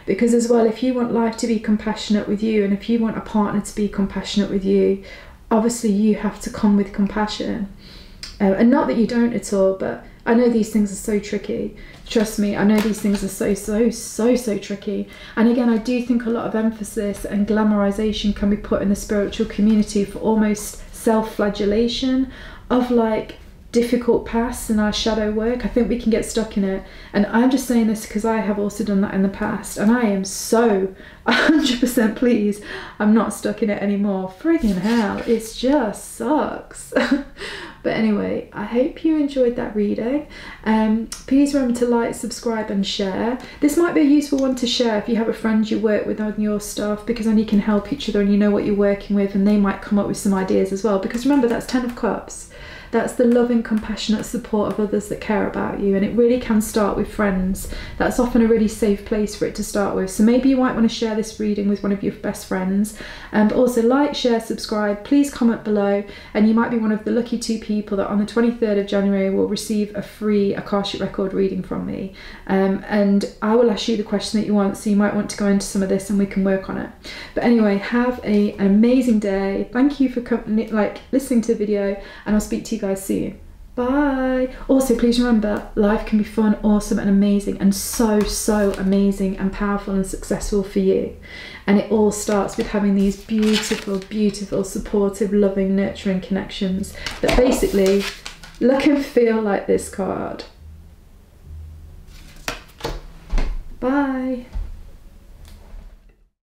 Because as well, if you want life to be compassionate with you, and if you want a partner to be compassionate with you, obviously you have to come with compassion. And not that you don't at all, but I know these things are so tricky. Trust me, I know these things are so tricky. And again, I do think a lot of emphasis and glamorization can be put in the spiritual community for almost self-flagellation of like difficult pasts in our shadow work. I think we can get stuck in it. And I'm just saying this because I have also done that in the past, and I am so 100% pleased I'm not stuck in it anymore. Friggin' hell, it just sucks. But anyway, I hope you enjoyed that reading. Please remember to like, subscribe and share. This might be a useful one to share if you have a friend you work with on your stuff, because then you can help each other and you know what you're working with, and they might come up with some ideas as well. Because remember, that's 10 of Cups. That's the loving, compassionate support of others that care about you. And it really can start with friends. That's often a really safe place for it to start with. So maybe you might want to share this reading with one of your best friends. But also like, share, subscribe. Please comment below. And you might be one of the lucky 2 people that on the 23rd of January will receive a free Akashic Record reading from me. And I will ask you the question that you want. So you might want to go into some of this and we can work on it. But anyway, have an amazing day. Thank you for listening to the video, and I'll speak to you guys soon. Bye. Also, please remember, life can be fun, awesome and amazing, and so amazing and powerful and successful for you. And it all starts with having these beautiful, supportive, loving, nurturing connections that basically look and feel like this card. Bye.